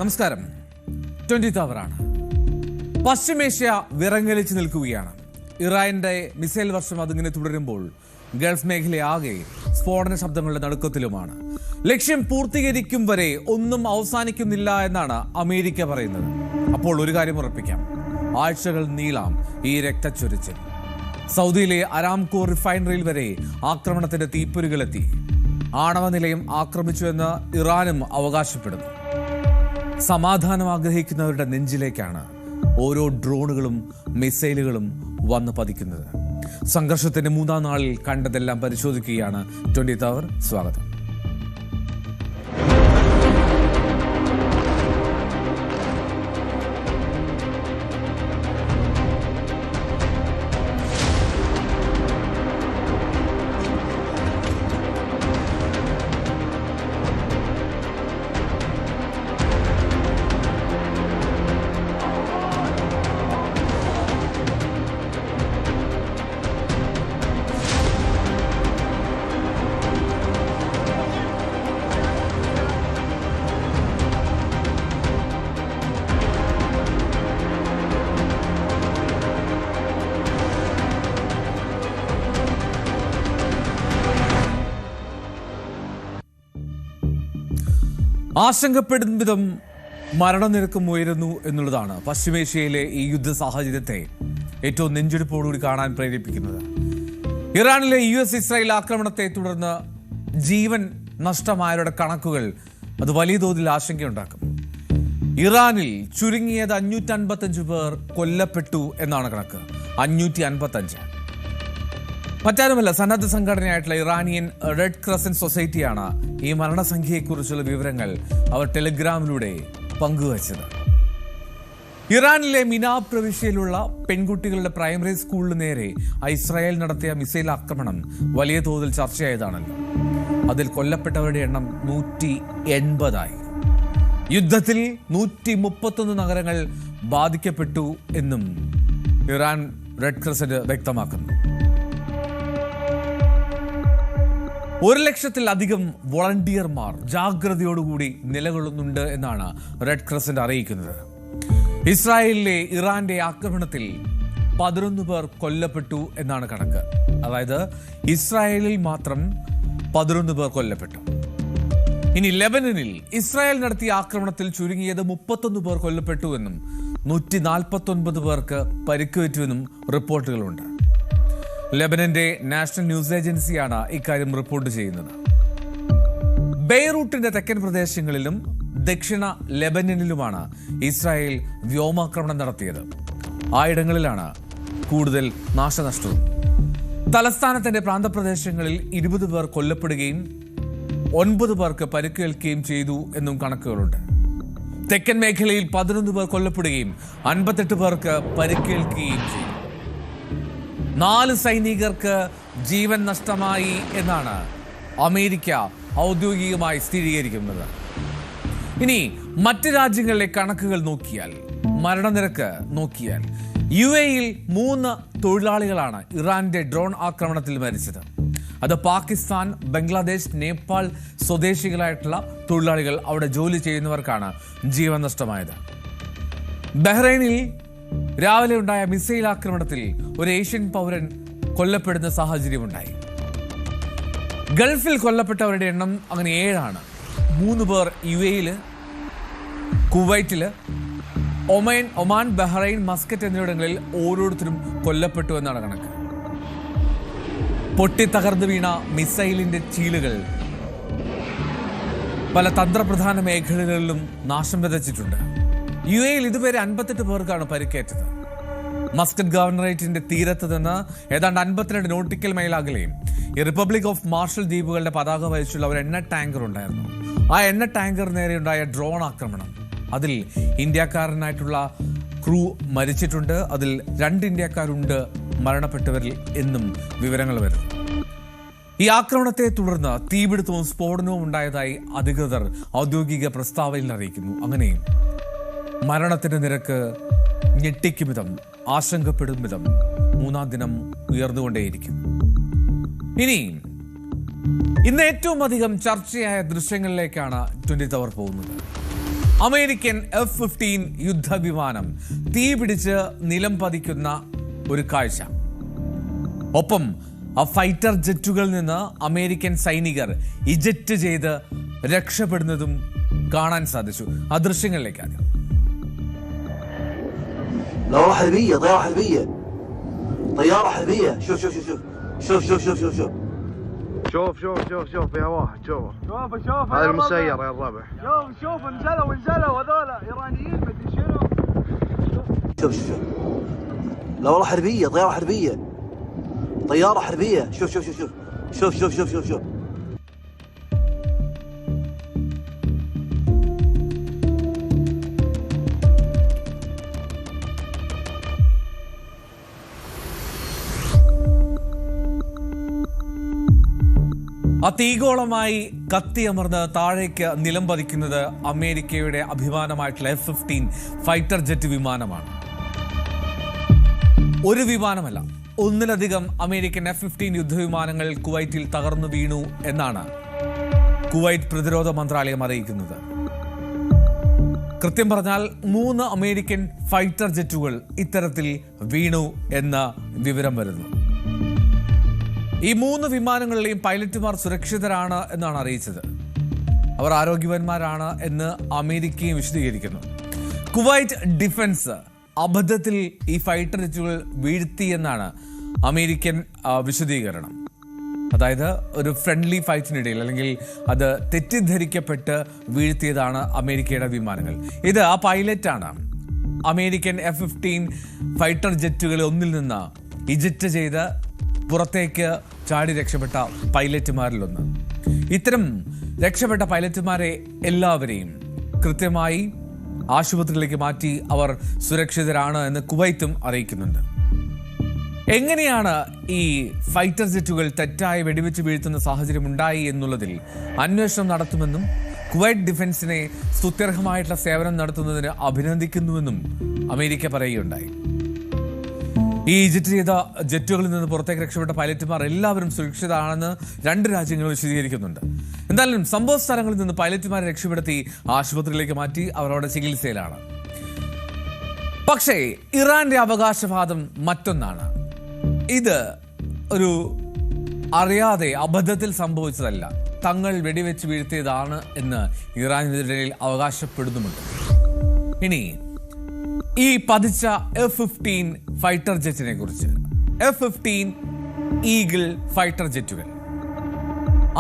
നമസ്കാരം. 24 അവറാണ്. പശ്ചിമേഷ്യ വിറങ്ങലിച്ച് നിൽക്കുകയാണ്. ഇറാന്റെ മിസൈൽ വർഷം അതിങ്ങനെ തുടരുമ്പോൾ ഗൾഫ് മേഖലയാകെ സ്ഫോടന ശബ്ദങ്ങളുടെ നടുക്കത്തിലുമാണ്. ലക്ഷ്യം പൂർത്തീകരിക്കും വരെ ഒന്നും അവസാനിക്കുന്നില്ല എന്നാണ് അമേരിക്ക പറയുന്നത്. അപ്പോൾ ഒരു കാര്യം ഉറപ്പിക്കാം, ആഴ്ചകൾ നീളാം ഈ രക്തച്ചൊരിച്ചിൽ. സൗദിയിലെ അരാംകോ റിഫൈനറിയിൽ വരെ ആക്രമണത്തിന്റെ തീപ്പൊരികളെത്തി. ആണവ നിലയം ആക്രമിച്ചുവെന്ന് ഇറാനും അവകാശപ്പെടുന്നു. സമാധാനം ആഗ്രഹിക്കുന്നവരുടെ നെഞ്ചിലേക്കാണ് ഓരോ ഡ്രോണുകളും മിസൈലുകളും വന്ന് പതിക്കുന്നത്. സംഘർഷത്തിന്റെ 3-ാം നാളിൽ കണ്ടതെല്ലാം പരിശോധിക്കുകയാണ് 24 അവർ. സ്വാഗതം. ആശങ്കപ്പെടും വിധം മരണനിരക്കും ഉയരുന്നു എന്നുള്ളതാണ് പശ്ചിമേഷ്യയിലെ ഈ യുദ്ധ സാഹചര്യത്തെ ഏറ്റവും നെഞ്ചെടുപ്പോടുകൂടി കാണാൻ പ്രേരിപ്പിക്കുന്നത്. ഇറാനിലെ US-ഇസ്രായേൽ ആക്രമണത്തെ തുടർന്ന് ജീവൻ നഷ്ടമായവരുടെ കണക്കുകൾ അത് വലിയ തോതിൽ ആശങ്കയുണ്ടാക്കും. ഇറാനിൽ ചുരുങ്ങിയത് 555 പേർ കൊല്ലപ്പെട്ടു എന്നാണ് കണക്ക്. 555. മറ്റാരുമല്ല, സന്നദ്ധ സംഘടനയായിട്ടുള്ള ഇറാനിയൻ റെഡ് ക്രസന്റ് സൊസൈറ്റിയാണ് ഈ മരണസംഖ്യയെക്കുറിച്ചുള്ള വിവരങ്ങൾ അവർ ടെലിഗ്രാമിലൂടെ പങ്കുവച്ചത്. ഇറാനിലെ മിനാബ് പ്രവിശ്യയിലുള്ള പെൺകുട്ടികളുടെ പ്രൈമറി സ്കൂളിന് നേരെ ഇസ്രായേൽ നടത്തിയ മിസൈൽ ആക്രമണം വലിയ തോതിൽ ചർച്ചയായതാണല്ലോ. അതിൽ കൊല്ലപ്പെട്ടവരുടെ എണ്ണം 180 യുദ്ധത്തിൽ 131 നഗരങ്ങൾ ബാധിക്കപ്പെട്ടു എന്നും ഇറാൻ റെഡ് ക്രസന്റ് വ്യക്തമാക്കുന്നു. 100,000-ത്തിലധികം വോളണ്ടിയർമാർ ജാഗ്രതയോടുകൂടി നിലകൊള്ളുന്നുണ്ട് എന്നാണ് റെഡ് ക്രസന്റ് അറിയിക്കുന്നത്. ഇസ്രായേലിലെ ഇറാന്റെ ആക്രമണത്തിൽ 11 പേർ കൊല്ലപ്പെട്ടു എന്നാണ് കണക്ക്. അതായത് ഇസ്രായേലിൽ മാത്രം 11 പേർ കൊല്ലപ്പെട്ടു. ഇനി ലെബനനിൽ ഇസ്രായേൽ നടത്തിയ ആക്രമണത്തിൽ ചുരുങ്ങിയത് 31 പേർ കൊല്ലപ്പെട്ടു എന്നും 149 പേർക്ക് പരിക്കേറ്റുവെന്നും റിപ്പോർട്ടുകളുണ്ട്. ലെബനന്റെ നാഷണൽ ന്യൂസ് ഏജൻസിയാണ് ഇക്കാര്യം റിപ്പോർട്ട് ചെയ്യുന്നത്. ബെയ്റൂട്ടിന്റെ തെക്കൻ പ്രദേശങ്ങളിലും ദക്ഷിണ ലെബനനിലുമാണ് ഇസ്രായേൽ വ്യോമാക്രമണം നടത്തിയത്. ആയിടങ്ങളിലാണ് കൂടുതൽ നാശനഷ്ടവും. തലസ്ഥാനത്തിന്റെ പ്രാന്തപ്രദേശങ്ങളിൽ 20 പേർ കൊല്ലപ്പെടുകയും 9 പേർക്ക് പരിക്കേൽക്കുകയും ചെയ്തു എന്നും കണക്കുകളുണ്ട്. തെക്കൻ മേഖലയിൽ 11 പേർ കൊല്ലപ്പെടുകയും 58 പേർക്ക് പരിക്കേൽക്കുകയും ചെയ്തു. 4 സൈനികർക്ക് ജീവൻ നഷ്ടമായി എന്നാണ് അമേരിക്ക ഔദ്യോഗികമായി സ്ഥിരീകരിക്കുന്നത്. ഇനി മറ്റ് രാജ്യങ്ങളിലെ കണക്കുകൾ നോക്കിയാൽ, മരണനിരക്ക് നോക്കിയാൽ, UAE-യിൽ 3 തൊഴിലാളികളാണ് ഇറാന്റെ ഡ്രോൺ ആക്രമണത്തിൽ മരിച്ചത്. അത് പാകിസ്ഥാൻ, ബംഗ്ലാദേശ്, നേപ്പാൾ സ്വദേശികളായിട്ടുള്ള തൊഴിലാളികൾ, അവിടെ ജോലി ചെയ്യുന്നവർക്കാണ് ജീവൻ നഷ്ടമായത്. ബഹ്റൈനിൽ രാവിലെ ഉണ്ടായ മിസൈൽ ആക്രമണത്തിൽ ഒരു ഏഷ്യൻ പൗരൻ കൊല്ലപ്പെടുന്ന സാഹചര്യമുണ്ടായി. ഗൾഫിൽ കൊല്ലപ്പെട്ടവരുടെ എണ്ണം അങ്ങനെ 7 3 പേർ UAE-യിൽ, കുവൈറ്റില്, ഒമാൻ, ബഹ്റൈൻ, മസ്കറ്റ് എന്നിവിടങ്ങളിൽ ഓരോരുത്തരും കൊല്ലപ്പെട്ടു എന്നാണ് കണക്ക്. പൊട്ടിത്തകർന്നു വീണ മിസൈലിന്റെ ചീലുകൾ പല തന്ത്രപ്രധാന മേഖലകളിലും നാശം വിതച്ചിട്ടുണ്ട്. UAE-യിൽ ഇതുവരെ 58 പേർക്കാണ് പരിക്കേറ്റത്. മസ്കറ്റ് ഗവർണറേറ്റിന്റെ തീരത്ത് നിന്ന് ഏതാണ്ട് 52 നോട്ടിക്കൽ മൈൽ അകലെയും ഈ റിപ്പബ്ലിക് ഓഫ് മാർഷൽ ദ്വീപുകളുടെ പതാക വഹിച്ചുള്ള ഒരു എണ്ണ ടാങ്കർ ഉണ്ടായിരുന്നു. ആ എണ്ണ ടാങ്കർ നേരെയുണ്ടായ ഡ്രോൺ ആക്രമണം, അതിൽ ഇന്ത്യക്കാരനായിട്ടുള്ള ക്രൂ മരിച്ചിട്ടുണ്ട്. അതിൽ 2 ഇന്ത്യക്കാരുണ്ട് മരണപ്പെട്ടവരിൽ എന്നും വിവരങ്ങൾ വരുന്നു. ഈ ആക്രമണത്തെ തുടർന്ന് തീപിടുത്തവും സ്ഫോടനവും ഉണ്ടായതായി അധികൃതർ ഔദ്യോഗിക പ്രസ്താവനയിൽ അറിയിക്കുന്നു. അങ്ങനെയും മരണത്തിന്റെ നിരക്ക് ഞെട്ടിക്കും വിധം, ആശങ്കപ്പെടും വിധം 3-ാം ദിനം ഉയർന്നുകൊണ്ടേയിരിക്കും. ഇനി ഇന്ന് ഏറ്റവും അധികം ചർച്ചയായ ദൃശ്യങ്ങളിലേക്കാണ് 24 അവർ പോകുന്നത്. അമേരിക്കൻ F-15 യുദ്ധവിമാനം തീപിടിച്ച് നിലം പതിക്കുന്ന ഒരു കാഴ്ച. ഒപ്പം ആ ഫൈറ്റർ ജെറ്റുകളിൽ നിന്ന് അമേരിക്കൻ സൈനികർ ഇജക്റ്റ് ചെയ്ത് രക്ഷപ്പെടുന്നതും കാണാൻ സാധിച്ചു. ആ ദൃശ്യങ്ങളിലേക്ക് ആദ്യം. طيارة حربية شوف شوف شوف شوف شوف شوف شوف شوف شوف شوف شوف شوف فيها واحد شوف شوف هذا المسير يا الربع شوف انزلوا هذول ايرانيين مدري شنو شوف شوف شوف لا والله حربية طيارة حربية طيارة حربية شوف شوف شوف شوف شوف شوف شوف شوف ആ തീഗോളമായി കത്തിയമർന്ന് താഴേക്ക് നിലം പതിക്കുന്നത് അമേരിക്കയുടെ അഭിമാനമായിട്ടുള്ള F-15 ഫൈറ്റർ ജെറ്റ് വിമാനമാണ്. ഒരു വിമാനമല്ല, ഒന്നിലധികം അമേരിക്കൻ F-15 യുദ്ധവിമാനങ്ങൾ കുവൈറ്റിൽ തകർന്നു വീണു എന്നാണ് കുവൈറ്റ് പ്രതിരോധ മന്ത്രാലയം അറിയിക്കുന്നത്. കൃത്യം പറഞ്ഞാൽ 3 അമേരിക്കൻ ഫൈറ്റർ ജെറ്റുകൾ ഇത്തരത്തിൽ വീണു എന്ന വിവരം വരുന്നു. ഈ 3 വിമാനങ്ങളിലെയും പൈലറ്റുമാർ സുരക്ഷിതരാണ് എന്നാണ് അറിയിച്ചത്. അവർ ആരോഗ്യവാന്മാരാണ് എന്ന് അമേരിക്കയും വിശദീകരിക്കുന്നു. കുവൈറ്റ് ഡിഫൻസ് അബദ്ധത്തിൽ ഈ ഫൈറ്റർ ജെറ്റുകൾ വീഴ്ത്തിയെന്നാണ് അമേരിക്കൻ വിശദീകരണം. അതായത് ഒരു ഫ്രണ്ട്ലി ഫൈറ്റിനിടയിൽ അല്ലെങ്കിൽ അത് തെറ്റിദ്ധരിക്കപ്പെട്ട് വീഴ്ത്തിയതാണ് അമേരിക്കയുടെ വിമാനങ്ങൾ. ഇത് ആ പൈലറ്റാണ് അമേരിക്കൻ F-15 ഫൈറ്റർ ജെറ്റുകളിൽ ഒന്നിൽ നിന്ന് ഇജക്റ്റ് ചെയ്ത് പുറത്തേക്ക് ചാടി രക്ഷപ്പെട്ട പൈലറ്റുമാരിലൊന്ന്. ഇത്തരം രക്ഷപ്പെട്ട പൈലറ്റുമാരെ എല്ലാവരെയും കൃത്യമായി ആശുപത്രിയിലേക്ക് മാറ്റി അവർ സുരക്ഷിതരാണ് എന്ന് കുവൈറ്റും അറിയിക്കുന്നുണ്ട്. എങ്ങനെയാണ് ഈ ഫൈറ്റർ ജെറ്റുകൾ തെറ്റായി വെടിവെച്ച് വീഴ്ത്തുന്ന സാഹചര്യം ഉണ്ടായി എന്നുള്ളതിൽ അന്വേഷണം നടത്തുമെന്നും കുവൈറ്റ് ഡിഫൻസിനെ സ്തുത്യർഹമായിട്ടുള്ള സേവനം നടത്തുന്നതിന് അഭിനന്ദിക്കുന്നുവെന്നും അമേരിക്ക പറയുകയുണ്ടായി. ഈ ഇജക്റ്റ് ചെയ്ത ജെറ്റുകളിൽ നിന്ന് പുറത്തേക്ക് രക്ഷപ്പെട്ട പൈലറ്റുമാർ എല്ലാവരും സുരക്ഷിതരാണെന്ന് 2 രാജ്യങ്ങളും വിശദീകരിക്കുന്നുണ്ട്. എന്തായാലും സംഭവ സ്ഥലങ്ങളിൽ നിന്ന് പൈലറ്റുമാരെ രക്ഷപ്പെടുത്തി ആശുപത്രിയിലേക്ക് മാറ്റി അവർ അവിടെ ചികിത്സയിലാണ്. പക്ഷേ ഇറാന്റെ അവകാശവാദം മറ്റൊന്നാണ്. ഇത് ഒരു അറിയാതെ അബദ്ധത്തിൽ സംഭവിച്ചതല്ല, തങ്ങൾ വെടിവെച്ച് വീഴ്ത്തിയതാണ് എന്ന് ഇറാനെതിരെ അവകാശപ്പെടുന്നുമുണ്ട്. ഇനി ഈ പതിച്ച F-15 ഫൈറ്റർ ജെറ്റിനെ കുറിച്ച്. F-15 ഈഗിൾ ഫൈറ്റർ ജെറ്റുകൾ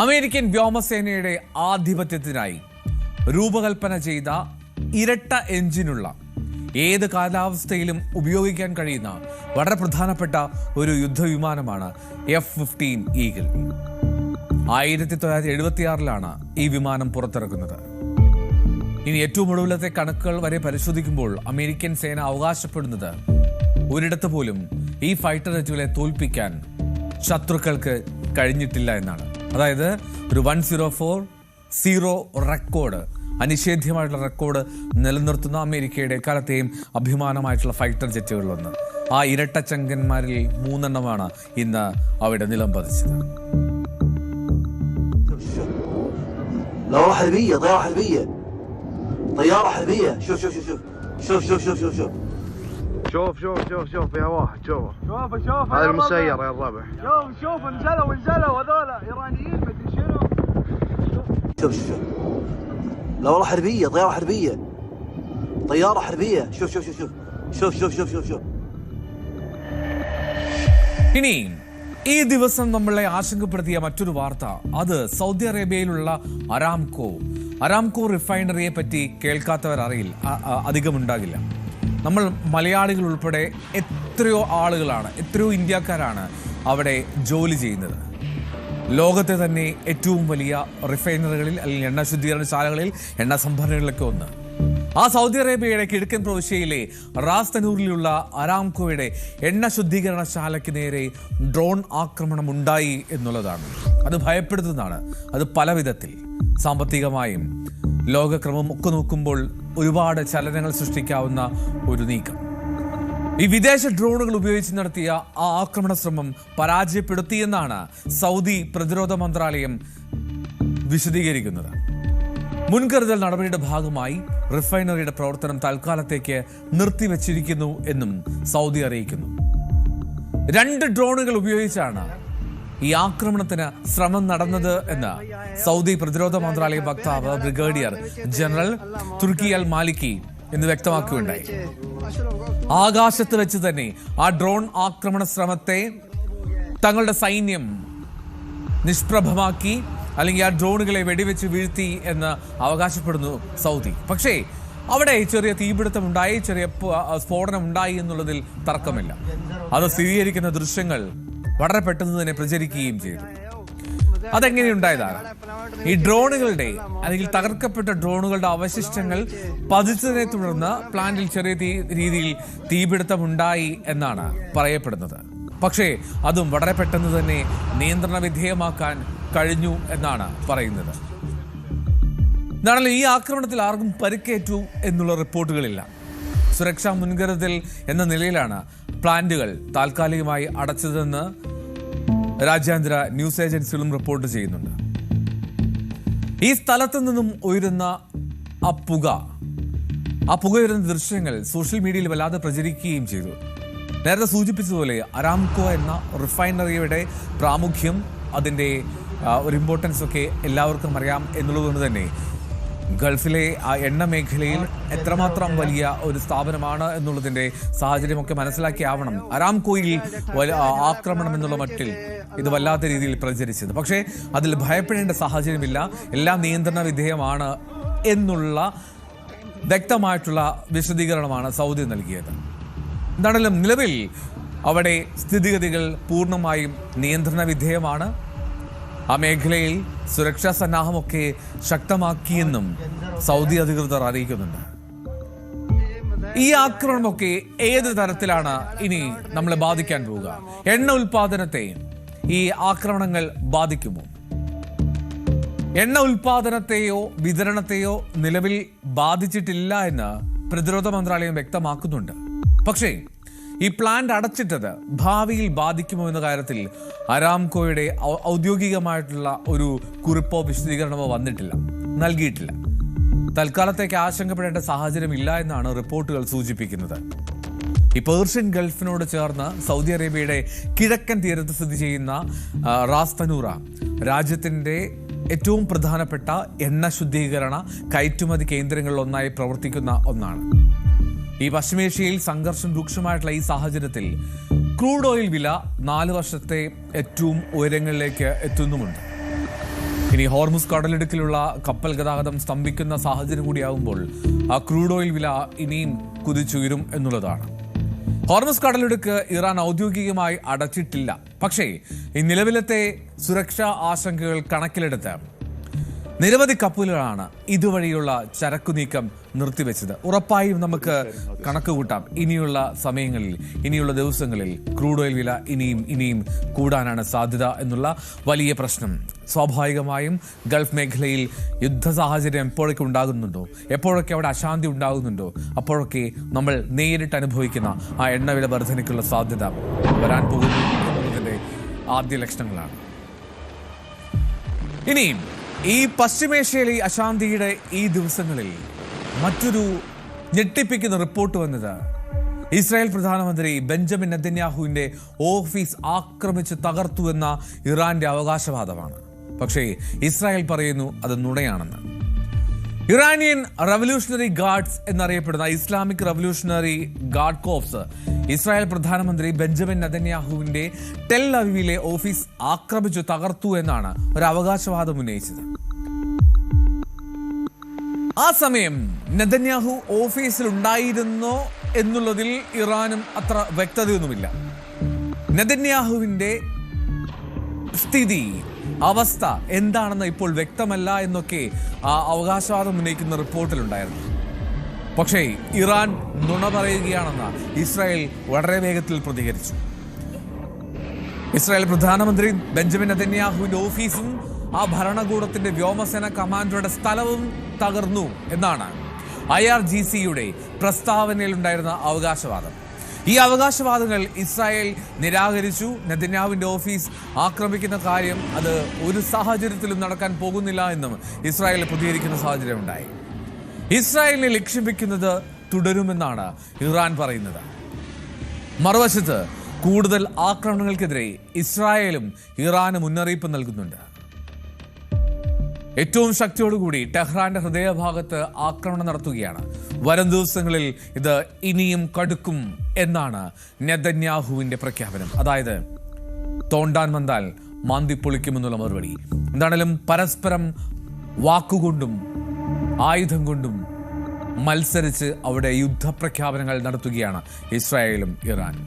അമേരിക്കൻ വ്യോമസേനയുടെ ആധിപത്യത്തിനായി രൂപകൽപ്പന ചെയ്ത ഇരട്ട എഞ്ചിനുള്ള ഏത് കാലാവസ്ഥയിലും ഉപയോഗിക്കാൻ കഴിയുന്ന വളരെ പ്രധാനപ്പെട്ട ഒരു യുദ്ധവിമാനമാണ് F-15 ഈഗിൾ. 1976 ഈ വിമാനം പുറത്തിറക്കുന്നത്. ഇനി ഏറ്റവും ഒടുവിലത്തെ കണക്കുകൾ വരെ പരിശോധിക്കുമ്പോൾ അമേരിക്കൻ സേന അവകാശപ്പെടുന്നത് ഒരിടത്ത് പോലും ഈ ഫൈറ്റർ ജെറ്റുകളെ തോൽപ്പിക്കാൻ ശത്രുക്കൾക്ക് കഴിഞ്ഞിട്ടില്ല എന്നാണ്. അതായത് ഒരു 104-0 റെക്കോർഡ്, അനിഷേധ്യമായിട്ടുള്ള റെക്കോർഡ് നിലനിർത്തുന്ന അമേരിക്കയുടെ കാലത്തെയും അഭിമാനമായിട്ടുള്ള ഫൈറ്റർ ജെറ്റുകളിലൊന്ന്. ആ ഇരട്ടച്ചങ്കന്മാരിൽ 3 എണ്ണമാണ് ഇന്ന് അവിടെ നിലം പതിച്ചത്. طيارة حربية شوف شوف شوف شوف شوف شوف شوف شوف شوف شوف شوف شوف فيها واحد شوف هذا المسير يا الربع شوف انزلوا هذول ايرانيين مدري شنو شوف شوف لا والله حربية طيارة حربية طيارة حربية شوف شوف شوف شوف شوف شوف شوف شوف ഇനി ഈ ദിവസം നമ്മളെ ആശങ്കപ്പെടുത്തിയ മറ്റൊരു വാർത്ത, അത് സൗദി അറേബ്യയിലുള്ള അരാംകോ റിഫൈനറിയെ പറ്റി കേൾക്കാത്തവർ അധികമുണ്ടാകില്ല. നമ്മൾ മലയാളികൾ ഉൾപ്പെടെ എത്രയോ ആളുകളാണ്, എത്രയോ ഇന്ത്യക്കാരാണ് അവിടെ ജോലി ചെയ്യുന്നത്. ലോകത്തെ തന്നെ ഏറ്റവും വലിയ റിഫൈനറികളിൽ അല്ലെങ്കിൽ എണ്ണ ശുദ്ധീകരണശാലകളിൽ, എണ്ണ സംഭരണികളിലൊക്കെ ഒന്ന്. ആ സൗദി അറേബ്യയുടെ കിഴക്കൻ പ്രവിശ്യയിലെ റാസ് തനൂറിലുള്ള അരാംകോയുടെ എണ്ണ ശുദ്ധീകരണശാലയ്ക്ക് നേരെ ഡ്രോൺ ആക്രമണം ഉണ്ടായി എന്നുള്ളതാണ്. അത് ഭയപ്പെടുത്തുന്നതാണ്. അത് പല വിധത്തിൽ സാമ്പത്തികമായും ലോകക്രമം ഒക്കെ നോക്കുമ്പോൾ ഒരുപാട് ചലനങ്ങൾ സൃഷ്ടിക്കാവുന്ന ഒരു നീക്കം. ഈ വിദേശ ഡ്രോണുകൾ ഉപയോഗിച്ച് നടത്തിയ ആ ആക്രമണ ശ്രമം പരാജയപ്പെടുത്തിയെന്നാണ് സൗദി പ്രതിരോധ മന്ത്രാലയം വിശദീകരിക്കുന്നത്. മുൻകരുതൽ നടപടിയുടെ ഭാഗമായി റിഫൈനറിയുടെ പ്രവർത്തനം തൽക്കാലത്തേക്ക് നിർത്തിവച്ചിരിക്കുന്നു എന്നും സൗദി അറിയിക്കുന്നു. 2 ഡ്രോണുകൾ ഉപയോഗിച്ചാണ് ഈ ആക്രമണത്തിന് ശ്രമം നടന്നത് എന്ന് സൗദി പ്രതിരോധ മന്ത്രാലയ വക്താവ് ബ്രിഗേഡിയർ ജനറൽ തുർക്കി അൽ മാലിക്കി എന്ന് വ്യക്തമാക്കുകയുണ്ടായി. ആകാശത്ത് വെച്ച് തന്നെ ആ ഡ്രോൺ ആക്രമണ ശ്രമത്തെ തങ്ങളുടെ സൈന്യം നിഷ്പ്രഭമാക്കി, അല്ലെങ്കിൽ ആ ഡ്രോണുകളെ വെടിവെച്ച് വീഴ്ത്തി എന്ന് അവകാശപ്പെടുന്നു സൗദി. പക്ഷേ അവിടെ ചെറിയ തീപിടുത്തമുണ്ടായി, ചെറിയ സ്ഫോടനം ഉണ്ടായി എന്നുള്ളതിൽ തർക്കമില്ല. അത് സ്ഥിരീകരിക്കുന്ന ദൃശ്യങ്ങൾ വളരെ പെട്ടെന്ന് തന്നെ പ്രചരിക്കുകയും ചെയ്തു. അതെങ്ങനെയുണ്ടായതാണ്? ഈ ഡ്രോണുകളുടെ അല്ലെങ്കിൽ തകർക്കപ്പെട്ട ഡ്രോണുകളുടെ അവശിഷ്ടങ്ങൾ പതിച്ചതിനെ തുടർന്ന് പ്ലാന്റിൽ ചെറിയ രീതിയിൽ തീപിടുത്തമുണ്ടായി എന്നാണ് പറയപ്പെടുന്നത്. പക്ഷേ അതും വളരെ പെട്ടെന്ന് തന്നെ നിയന്ത്രണ വിധേയമാക്കാൻ കഴിഞ്ഞു എന്നാണ് പറയുന്നത്. എന്നാണല്ലോ ഈ ആക്രമണത്തിൽ ആർക്കും പരിക്കേറ്റു എന്നുള്ള റിപ്പോർട്ടുകളില്ല. സുരക്ഷാ മുൻകരുതൽ എന്ന നിലയിലാണ് പ്ലാന്റുകൾ താൽക്കാലികമായി അടച്ചതെന്ന് രാജ്യാന്തര ന്യൂസ് ഏജൻസികളും റിപ്പോർട്ട് ചെയ്യുന്നുണ്ട്. ഈ സ്ഥലത്ത് നിന്നും ഉയരുന്ന ആ പുക ഉയരുന്ന ദൃശ്യങ്ങൾ സോഷ്യൽ മീഡിയയിൽ വല്ലാതെ പ്രചരിക്കുകയും ചെയ്തു. നേരത്തെ സൂചിപ്പിച്ചതുപോലെ അരാംകോ എന്ന റിഫൈനറിയുടെ പ്രാമുഖ്യം, അതിൻ്റെ ഒരു ഇമ്പോർട്ടൻസ് ഒക്കെ എല്ലാവർക്കും അറിയാം എന്നുള്ളതുകൊണ്ട് തന്നെ ഗൾഫിലെ ആ എണ്ണ മേഖലയിൽ എത്രമാത്രം വലിയ ഒരു സ്ഥാപനമാണ് എന്നുള്ളതിൻ്റെ സാഹചര്യമൊക്കെ മനസ്സിലാക്കിയാവണം അരാംകോയിൽ ആക്രമണം എന്നുള്ള മട്ടിൽ ഇത് വല്ലാത്ത രീതിയിൽ പ്രചരിച്ചത്. പക്ഷേ അതിൽ ഭയപ്പെടേണ്ട സാഹചര്യമില്ല, എല്ലാം നിയന്ത്രണ വിധേയമാണ് എന്നുള്ള വ്യക്തമായിട്ടുള്ള വിശദീകരണമാണ് സൗദി നൽകിയത്. എന്താണെങ്കിലും നിലവിൽ അവിടെ സ്ഥിതിഗതികൾ പൂർണ്ണമായും നിയന്ത്രണ വിധേയമാണ്. ആ മേഖലയിൽ സുരക്ഷാ സന്നാഹമൊക്കെ ശക്തമാക്കിയെന്നും സൗദി അധികൃതർ അറിയിക്കുന്നുണ്ട്. ഈ ആക്രമണമൊക്കെ ഏത് തരത്തിലാണ് ഇനി നമ്മളെ ബാധിക്കാൻ പോവുക? എണ്ണ ഉൽപാദനത്തെ ഈ ആക്രമണങ്ങൾ ബാധിക്കുമോ? എണ്ണ ഉൽപാദനത്തെയോ വിതരണത്തെയോ നിലവിൽ ബാധിച്ചിട്ടില്ല എന്ന് പ്രതിരോധ മന്ത്രാലയം വ്യക്തമാക്കുന്നുണ്ട്. പക്ഷേ ഈ പ്ലാന്റ് അടച്ചിട്ടത് ഭാവിയിൽ ബാധിക്കുമോ എന്ന കാര്യത്തിൽ അരാംകോയുടെ ഔദ്യോഗികമായിട്ടുള്ള ഒരു കുറിപ്പോ വിശദീകരണമോ നൽകിയിട്ടില്ല. തൽക്കാലത്തേക്ക് ആശങ്കപ്പെടേണ്ട സാഹചര്യമില്ല എന്നാണ് റിപ്പോർട്ടുകൾ സൂചിപ്പിക്കുന്നത്. ഈ പേർഷ്യൻ ഗൾഫിനോട് ചേർന്ന് സൗദി അറേബ്യയുടെ കിഴക്കൻ തീരത്ത് സ്ഥിതി ചെയ്യുന്ന റാസ് തനൂറ രാജ്യത്തിൻ്റെ ഏറ്റവും പ്രധാനപ്പെട്ട എണ്ണ ശുദ്ധീകരണ കയറ്റുമതി കേന്ദ്രങ്ങളിലൊന്നായി പ്രവർത്തിക്കുന്ന ഒന്നാണ്. ഈ പശ്ചിമേഷ്യയിൽ സംഘർഷം രൂക്ഷമായിട്ടുള്ള ഈ സാഹചര്യത്തിൽ ക്രൂഡ് ഓയിൽ വില 4 വർഷത്തെ ഏറ്റവും ഉയരങ്ങളിലേക്ക് എത്തുന്നുമുണ്ട്. ഇനി ഹോർമുസ് കടലിടുക്കിലുള്ള കപ്പൽ ഗതാഗതം സ്തംഭിക്കുന്ന സാഹചര്യം കൂടിയാകുമ്പോൾ ആ ക്രൂഡ് ഓയിൽ വില ഇനിയും കുതിച്ചുയരും എന്നുള്ളതാണ്. ഹോർമുസ് കടലിടുക്ക് ഇറാൻ ഔദ്യോഗികമായി അടച്ചിട്ടില്ല. പക്ഷേ ഈ നിലവിലത്തെ സുരക്ഷാ ആശങ്കകൾ കണക്കിലെടുത്ത് നിരവധി കപ്പലുകളാണ് ഇതുവഴിയുള്ള ചരക്കു നീക്കം നിർത്തിവെച്ചത്. ഉറപ്പായും നമുക്ക് കണക്ക് കൂട്ടാം, ഇനിയുള്ള സമയങ്ങളിൽ, ഇനിയുള്ള ദിവസങ്ങളിൽ ക്രൂഡ് ഓയിൽ വില ഇനിയും കൂടാനാണ് സാധ്യത എന്നുള്ള വലിയ പ്രശ്നം. സ്വാഭാവികമായും ഗൾഫ് മേഖലയിൽ യുദ്ധ സാഹചര്യം എപ്പോഴൊക്കെ ഉണ്ടാകുന്നുണ്ടോ, എപ്പോഴൊക്കെ അവിടെ അശാന്തി ഉണ്ടാകുന്നുണ്ടോ, അപ്പോഴൊക്കെ നമ്മൾ നേരിട്ട് അനുഭവിക്കുന്ന ആ എണ്ണവില വർധനയ്ക്കുള്ള സാധ്യത വരാൻ പോകുന്നു എന്നുള്ളതിൻ്റെ ആദ്യ ലക്ഷണങ്ങളാണ്. ഇനിയും ഈ പശ്ചിമേഷ്യയിലെ അശാന്തിയുടെ ഈ ദിവസങ്ങളിൽ മറ്റൊരു ഞെട്ടിപ്പിക്കുന്ന റിപ്പോർട്ട് വന്നത് ഇസ്രായേൽ പ്രധാനമന്ത്രി ബെഞ്ചമിൻ നെതന്യാഹുവിന്റെ ഓഫീസ് ആക്രമിച്ച് തകർത്തു എന്ന ഇറാന്റെ അവകാശവാദമാണ്. പക്ഷേ ഇസ്രായേൽ പറയുന്നു അത് നുണയാണെന്ന്. ഇറാനിയൻ റവല്യൂഷണറി ഗാർഡ്സ് എന്നറിയപ്പെടുന്ന Islamic revolutionary guard corps Israel പ്രധാനമന്ത്രി ബെഞ്ചമിൻ നെതന്യാഹുവിന്റെ ടെൽ അവീവിലെ ഓഫീസ് ആക്രമിച്ചു തകർത്തു എന്നാണ് ഒരു അവകാശവാദം ഉന്നയിച്ചത്. ആ സമയം നെതന്യാഹു ഓഫീസിൽ ഉണ്ടായിരുന്നോ എന്നുള്ളതിൽ ഇറാനും അത്ര വ്യക്തതയൊന്നുമില്ല. നെതന്യാഹുവിന്റെ സ്ഥിതി, അവസ്ഥ എന്താണെന്ന് ഇപ്പോൾ വ്യക്തമല്ല എന്നൊക്കെ ആ അവകാശവാദം ഉന്നയിക്കുന്ന റിപ്പോർട്ടിലുണ്ടായിരുന്നു. പക്ഷേ ഇറാൻ നുണ പറയുകയാണെന്ന് ഇസ്രായേൽ വളരെ വേഗത്തിൽ പ്രതികരിച്ചു. ഇസ്രായേൽ പ്രധാനമന്ത്രി ബെഞ്ചമിൻ നെതന്യാഹുവിന്റെ ഓഫീസും ആ ഭരണകൂടത്തിന്റെ വ്യോമസേന കമാൻഡറുടെ സ്ഥലവും തകർന്നു എന്നാണ് IRGCയുടെ പ്രസ്താവനയിലുണ്ടായിരുന്ന അവകാശവാദം. ഈ അവകാശവാദങ്ങൾ ഇസ്രായേൽ നിരാകരിച്ചു. നെതന്യാഹുവിന്റെ ഓഫീസ് ആക്രമിക്കുന്ന കാര്യം അത് ഒരു സാഹചര്യത്തിലും നടക്കാൻ പോകുന്നില്ല എന്നും ഇസ്രായേൽ പ്രതികരിക്കുന്ന സാഹചര്യം ഉണ്ടായി. ഇസ്രായേലിനെ ലക്ഷ്യം വെക്കുന്നത് തുടരുമെന്നാണ് ഇറാൻ പറയുന്നത്. മറുവശത്ത് കൂടുതൽ ആക്രമണങ്ങൾക്കെതിരെ ഇസ്രായേലും ഇറാന് മുന്നറിയിപ്പ് നൽകുന്നുണ്ട്. ഏറ്റവും ശക്തിയോടുകൂടി ടെഹ്റാന്റെ ഹൃദയഭാഗത്ത് ആക്രമണം നടത്തുകയാണ്. വരും ദിവസങ്ങളിൽ ഇത് ഇനിയും കടുക്കും എന്നാണ് നെതന്യാഹുവിന്റെ പ്രഖ്യാപനം. അതായത് തോണ്ടാൻ വന്നാൽ മാന്തിപ്പൊളിക്കുമെന്നുള്ള മറുപടി. എന്താണെങ്കിലും പരസ്പരം വാക്കുകൊണ്ടും ആയുധം കൊണ്ടും മത്സരിച്ച് അവിടെ യുദ്ധപ്രഖ്യാപനങ്ങൾ നടത്തുകയാണ് ഇസ്രായേലും ഇറാനും.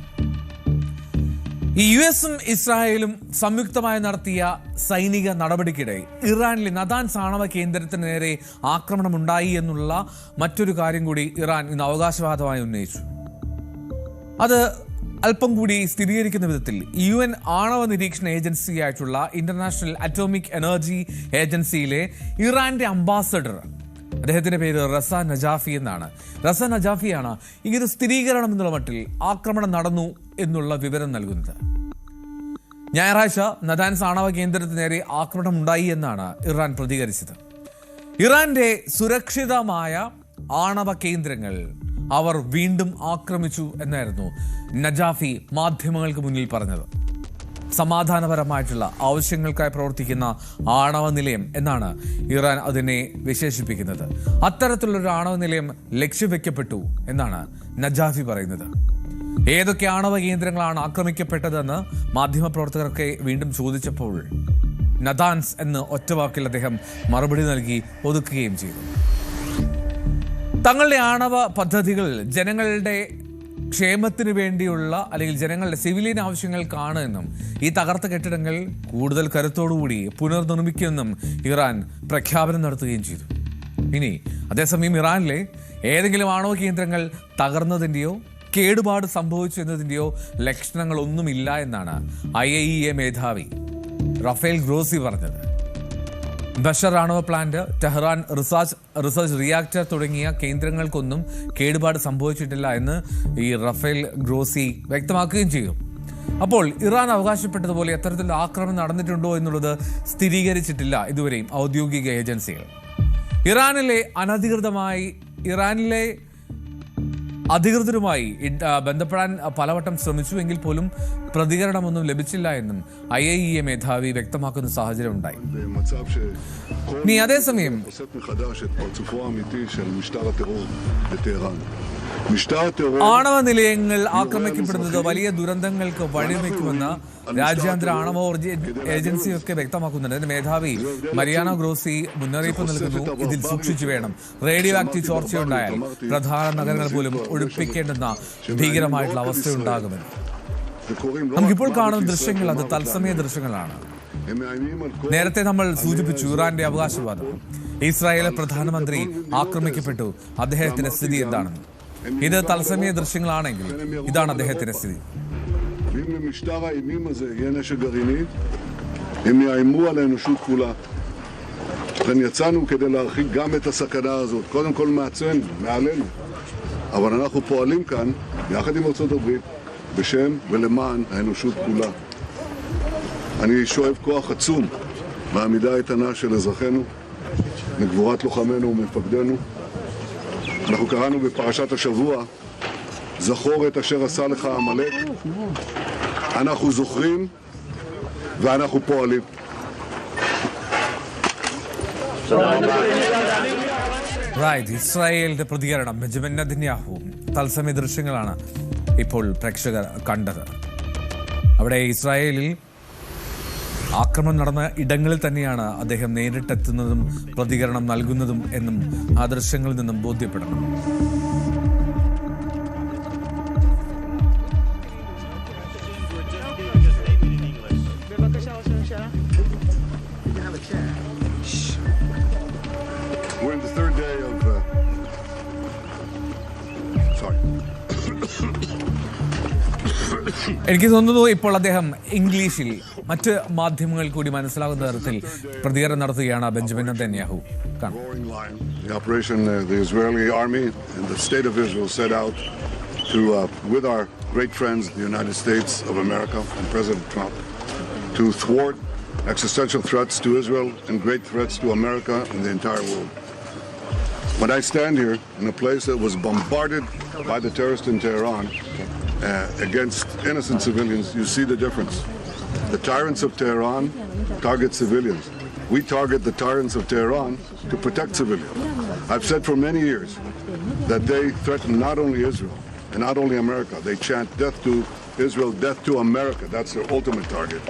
ഈ US-ഉം ഇസ്രായേലും സംയുക്തമായി നടത്തിയ സൈനിക നടപടിക്കിടെ ഇറാനിലെ നദാൻസ് ആണവ കേന്ദ്രത്തിന് നേരെ ആക്രമണമുണ്ടായി എന്നുള്ള മറ്റൊരു കാര്യം കൂടി ഇറാൻ ഇന്ന് അവകാശവാദമായി ഉന്നയിച്ചു. അത് അല്പം കൂടി സ്ഥിരീകരിക്കുന്ന വിധത്തിൽ UN ആണവ നിരീക്ഷണ ഏജൻസിയായിട്ടുള്ള ഇന്റർനാഷണൽ അറ്റോമിക് എനർജി ഏജൻസിയിലെ ഇറാന്റെ അംബാസഡർ, അദ്ദേഹത്തിന്റെ പേര് റസ നജാഫി എന്നാണ്. റസ നജാഫിയാണ് ഈ ഒരു സ്ഥിരീകരണം എന്നുള്ള മട്ടിൽ ആക്രമണം നടന്നു എന്നുള്ള വിവരം നൽകുന്നത്. ഞായറാഴ്ച നദാൻസ് ആണവ കേന്ദ്രത്തിന് നേരെ ആക്രമണം ഉണ്ടായി എന്നാണ് ഇറാൻ പ്രതികരിച്ചത്. ഇറാന്റെ സുരക്ഷിതമായ ആണവ കേന്ദ്രങ്ങൾ അവർ വീണ്ടും ആക്രമിച്ചു എന്നായിരുന്നു നജാഫി മാധ്യമങ്ങൾക്ക് മുന്നിൽ പറഞ്ഞത്. സമാധാനപരമായിട്ടുള്ള ആവശ്യങ്ങൾക്കായി പ്രവർത്തിക്കുന്ന ആണവ നിലയം എന്നാണ് ഇറാൻ അതിനെ വിശേഷിപ്പിക്കുന്നത്. അത്തരത്തിലുള്ളൊരു ആണവ നിലയം ലക്ഷ്യം വെക്കപ്പെട്ടു എന്നാണ് നജാഫി പറയുന്നത്. ഏതൊക്കെ ആണവ കേന്ദ്രങ്ങളാണ് ആക്രമിക്കപ്പെട്ടതെന്ന് മാധ്യമപ്രവർത്തകർക്ക് വീണ്ടും ചോദിച്ചപ്പോൾ നദാൻസ് എന്ന് ഒറ്റവാക്കിൽ അദ്ദേഹം മറുപടി നൽകി ഒതുക്കുകയും ചെയ്തു. തങ്ങളുടെ ആണവ പദ്ധതികൾ ജനങ്ങളുടെ ക്ഷേമത്തിന് വേണ്ടിയുള്ള അല്ലെങ്കിൽ ജനങ്ങളുടെ സിവിലിയൻ ആവശ്യങ്ങൾക്കാണ് എന്നും ഈ തകർത്ത കെട്ടിടങ്ങൾ കൂടുതൽ കരുത്തോടുകൂടി പുനർനിർമ്മിക്കുമെന്നും ഇറാൻ പ്രഖ്യാപനം നടത്തുകയും ചെയ്തു. ഇനി അതേസമയം ഇറാനിലെ ഏതെങ്കിലും ആണവ കേന്ദ്രങ്ങൾ തകർന്നതിൻ്റെയോ കേടുപാട് സംഭവിച്ചു എന്നതിൻ്റെയോ ലക്ഷണങ്ങളൊന്നുമില്ല എന്നാണ് IAEA മേധാവി റഫേൽ ഗ്രോസി പറഞ്ഞത്. ബഷർ ആണവ പ്ലാന്റ്, ടെഹ്റാൻ റിസർച്ച് റിയാക്ടർ തുടങ്ങിയ കേന്ദ്രങ്ങൾക്കൊന്നും കേടുപാട് സംഭവിച്ചിട്ടില്ല എന്ന് ഈ റഫേൽ ഗ്രോസി വ്യക്തമാക്കുകയും ചെയ്തു. അപ്പോൾ ഇറാൻ അവകാശപ്പെട്ടതുപോലെ എത്തരത്തിലുള്ള ആക്രമണം നടന്നിട്ടുണ്ടോ എന്നുള്ളത് സ്ഥിരീകരിച്ചിട്ടില്ല ഇതുവരെയും ഔദ്യോഗിക ഏജൻസികൾ. ഇറാനിലെ അധികൃതരുമായി ബന്ധപ്പെടാൻ പലവട്ടം ശ്രമിച്ചുവെങ്കിൽ പോലും പ്രതികരണമൊന്നും ലഭിച്ചില്ല എന്നും IAEA മേധാവി വ്യക്തമാക്കുന്ന സാഹചര്യം ഉണ്ടായി. ഇനി അതേസമയം ആണവ നിലയങ്ങൾ ആക്രമിക്കപ്പെടുന്നത് വലിയ ദുരന്തങ്ങൾക്ക് വഴിവെക്കുമെന്ന് രാജ്യാന്തര ആണവോർജ ഏജൻസിയൊക്കെ വ്യക്തമാക്കുന്നുണ്ട്. അതിന് മേധാവി മരിയാന ഗ്രോസി മുന്നറിയിപ്പ് നൽകുന്നു. ഇതിൽ സൂക്ഷിച്ചു വേണം. റേഡിയോ ആക്റ്റീവ് ചോർച്ചയുണ്ടായാൽ പ്രധാന നഗരങ്ങൾ പോലും ഒഴിപ്പിക്കേണ്ടുന്ന ഭീകരമായിട്ടുള്ള അവസ്ഥയുണ്ടാകുമെന്ന്. നമുക്കിപ്പോൾ കാണുന്ന ദൃശ്യങ്ങൾ അത് തത്സമയ ദൃശ്യങ്ങളാണ്. നേരത്തെ നമ്മൾ സൂചിപ്പിച്ചു ഇറാന്റെ അവകാശവാദം. ഇസ്രായേലിലെ പ്രധാനമന്ത്രി ആക്രമിക്കപ്പെട്ടു, അദ്ദേഹത്തിന്റെ സ്ഥിതി എന്താണെന്ന്. ഇത് തത്സമയ ദൃശ്യങ്ങളാണെങ്കിൽ ഇതാണ് അദ്ദേഹത്തിന്റെ സ്ഥിതി. ואם למשטר האימים הזה יהיה נשק גרעיני, הם יאיימו על האנושות כולה. לכן יצאנו כדי להרחיק גם את הסכנה הזאת, קודם כל מעצמנו, מעלינו. אבל אנחנו פועלים כאן, יחד עם ארצות הברית, בשם ולמען האנושות כולה. אני שואב כוח עצום בעמידה האיתנה של אזרחינו, לגבורת לוחמינו ומפקדינו. אנחנו קראנו בפרשת השבוע, זכור את אשר עשה לך עמלק. אנחנו זוכרים ואנחנו פועלים. ഇസ്രായേലിന്റെ പ്രതികരണം ബെഞ്ചമിൻ നെതന്യാഹു. തത്സമയ ദൃശ്യങ്ങളാണ് ഇപ്പോൾ പ്രേക്ഷകർ കണ്ടത്. അവിടെ ഇസ്രായേലിൽ ആക്രമണം നടന്ന ഇടങ്ങളിൽ തന്നെയാണ് അദ്ദേഹം നേരിട്ടെത്തുന്നതും പ്രതികരണം നൽകുന്നതും എന്നും ആ ദൃശ്യങ്ങളിൽ നിന്നും ബോധ്യപ്പെടണം. We're in the third day of എനിക്ക് തോന്നുന്നു ഇപ്പോൾ അദ്ദേഹം ഇംഗ്ലീഷിൽ മറ്റ് മാധ്യമങ്ങൾ കൂടി മനസ്സിലാകുന്ന തരത്തിൽ പ്രതികരണം നടത്തുകയാണ് Benjamin Netanyahu. The operation the Israeli army and the state of Israel set out to with our great friends, the United States of America and President Trump, to thwart existential threats to Israel and great threats to America and the entire world. When I stand here in a place that was bombarded by the terrorists in Tehran against innocent civilians, you see the difference. The tyrants of Tehran target civilians. We target the tyrants of Tehran to protect civilians. I've said for many years that they threaten not only Israel and not only America. They chant death to Israel, death to America. That's their ultimate target.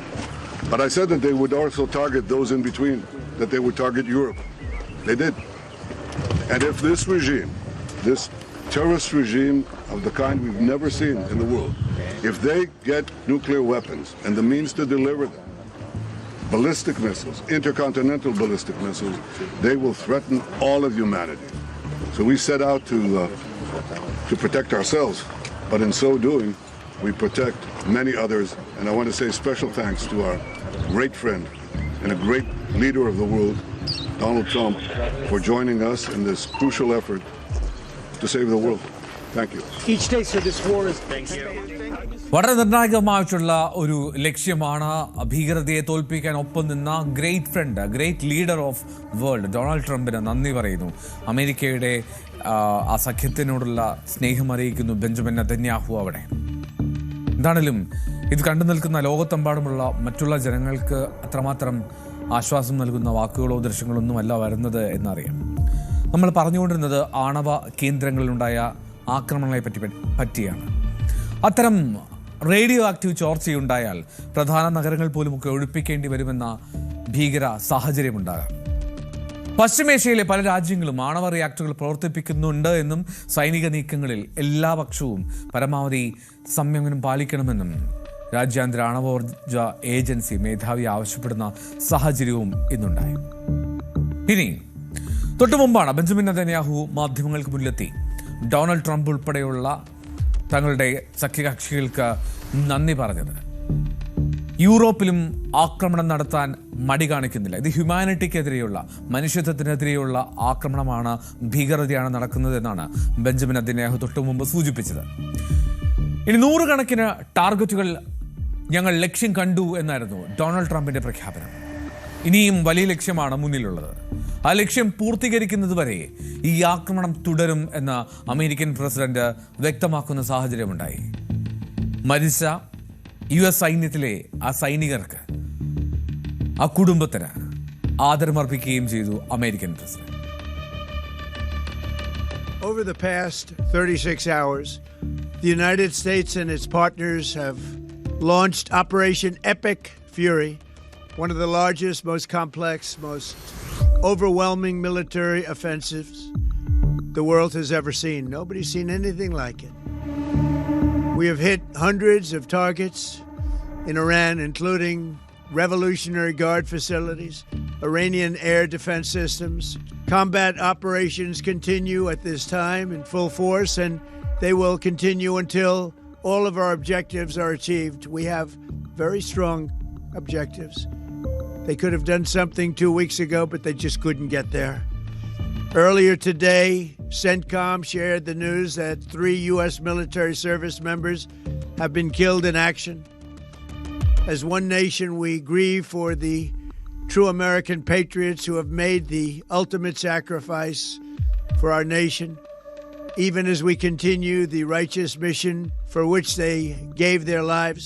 But I said that they would also target those in between, that they would target Europe. They did. And if this regime, this terrorist regime of the kind we've never seen in the world, if they get nuclear weapons and the means to deliver them, ballistic missiles, intercontinental ballistic missiles, they will threaten all of humanity. So we set out to protect ourselves, but in so doing, we protect many others. And I want to say special thanks to our great friend and a great leader of the world, Donald Trump, for joining us in this crucial effort to save the world. Thank you. Each day, so this war is... വളരെ നിർണായകമായിട്ടുള്ള ഒരു ലക്ഷ്യമാണ് ഭീകരതയെ തോൽപ്പിക്കാൻ ഒപ്പം നിന്ന great friend, great leader of world Donald ട്രംപിന് നന്ദി പറയുന്നു. അമേരിക്കയുടെ ആ സഖ്യത്തിനോടുള്ള സ്നേഹം അറിയിക്കുന്നു ബെഞ്ചമിൻ നെതന്യാഹു അവിടെ. എന്താണെങ്കിലും ഇത് കണ്ടു നിൽക്കുന്ന ലോകത്തെമ്പാടുമുള്ള മറ്റുള്ള ജനങ്ങൾക്ക് അത്രമാത്രം ആശ്വാസം നൽകുന്ന വാക്കുകളോ ദൃശ്യങ്ങളോ ഒന്നുമല്ല വരുന്നത് എന്നറിയാം. നമ്മൾ പറഞ്ഞുകൊണ്ടിരുന്നത് ആണവ കേന്ദ്രങ്ങളിലുണ്ടായ ആക്രമണങ്ങളെ പറ്റിയാണ്. അത്തരം റേഡിയോ ആക്റ്റീവ് ചോർച്ചയുണ്ടായാൽ പ്രധാന നഗരങ്ങൾ പോലുമൊക്കെ ഒഴിപ്പിക്കേണ്ടി വരുമെന്ന ഭീകര സാഹചര്യമുണ്ടാകാം. പശ്ചിമേഷ്യയിലെ പല രാജ്യങ്ങളും ആണവ റിയാക്ടറുകൾ പ്രവർത്തിപ്പിക്കുന്നുണ്ട് എന്നും സൈനിക നീക്കങ്ങളിൽ എല്ലാ പക്ഷവും പരമാവധി സംയമനം പാലിക്കണമെന്നും രാജ്യാന്തര ആണവോർജ ഏജൻസി മേധാവി ആവശ്യപ്പെടുന്ന സാഹചര്യവും ഇന്നുണ്ടായി. ഇനി തൊട്ടു മുമ്പാണ് ബെഞ്ചമിൻ നെതന്യാഹു മാധ്യമങ്ങൾക്ക് മുന്നിലെത്തി ഡൊണാൾഡ് ട്രംപ് ഉൾപ്പെടെയുള്ള തങ്ങളുടെ സഖ്യകക്ഷികൾക്ക് നന്ദി പറഞ്ഞത്. യൂറോപ്പിലും ആക്രമണം നടത്താൻ മടി കാണിക്കുന്നില്ല. ഇത് ഹ്യൂമാനിറ്റിക്കെതിരെയുള്ള, മനുഷ്യത്വത്തിനെതിരെയുള്ള ആക്രമണമാണ്, ഭീകരതയാണ് നടക്കുന്നതെന്നാണ് ബെഞ്ചമിൻ നെതന്യാഹു തൊട്ടു മുമ്പ് സൂചിപ്പിച്ചത്. ഇനി 100 കണക്കിന് ടാർഗറ്റുകൾ ഞങ്ങൾ ലക്ഷ്യം കണ്ടു എന്നായിരുന്നു ഡൊണാൾഡ് ട്രംപിന്റെ പ്രഖ്യാപനം. ഇനിയും വലിയ ലക്ഷ്യമാണ് മുന്നിലുള്ളത്. ആ ലക്ഷ്യം പൂർത്തീകരിക്കുന്നതുവരെ ഈ ആക്രമണം തുടരും എന്ന് അമേരിക്കൻ പ്രസിഡന്റ് വ്യക്തമാക്കുന്ന സാഹചര്യമുണ്ടായി. മരിച്ച US സൈന്യത്തിലെ ആ സൈനികർക്ക്, ആ കുടുംബത്തിന് ആദരമർപ്പിക്കുകയും ചെയ്തു American president. Over the past 36 hours, the United States and its partners have launched Operation Epic Fury, one of the largest, most complex, most overwhelming military offensives the world has ever seen. Nobody's seen anything like it. We have hit hundreds of targets in Iran, including Revolutionary Guard facilities, Iranian air defense systems. Combat operations continue at this time in full force, and they will continue until all of our objectives are achieved. We have very strong objectives. They could have done something 2 weeks ago, but they just couldn't get there. Earlier today, CENTCOM shared the news that 3 U.S. military service members have been killed in action. As one nation, we grieve for the true American patriots who have made the ultimate sacrifice for our nation, even as we continue the righteous mission for which they gave their lives.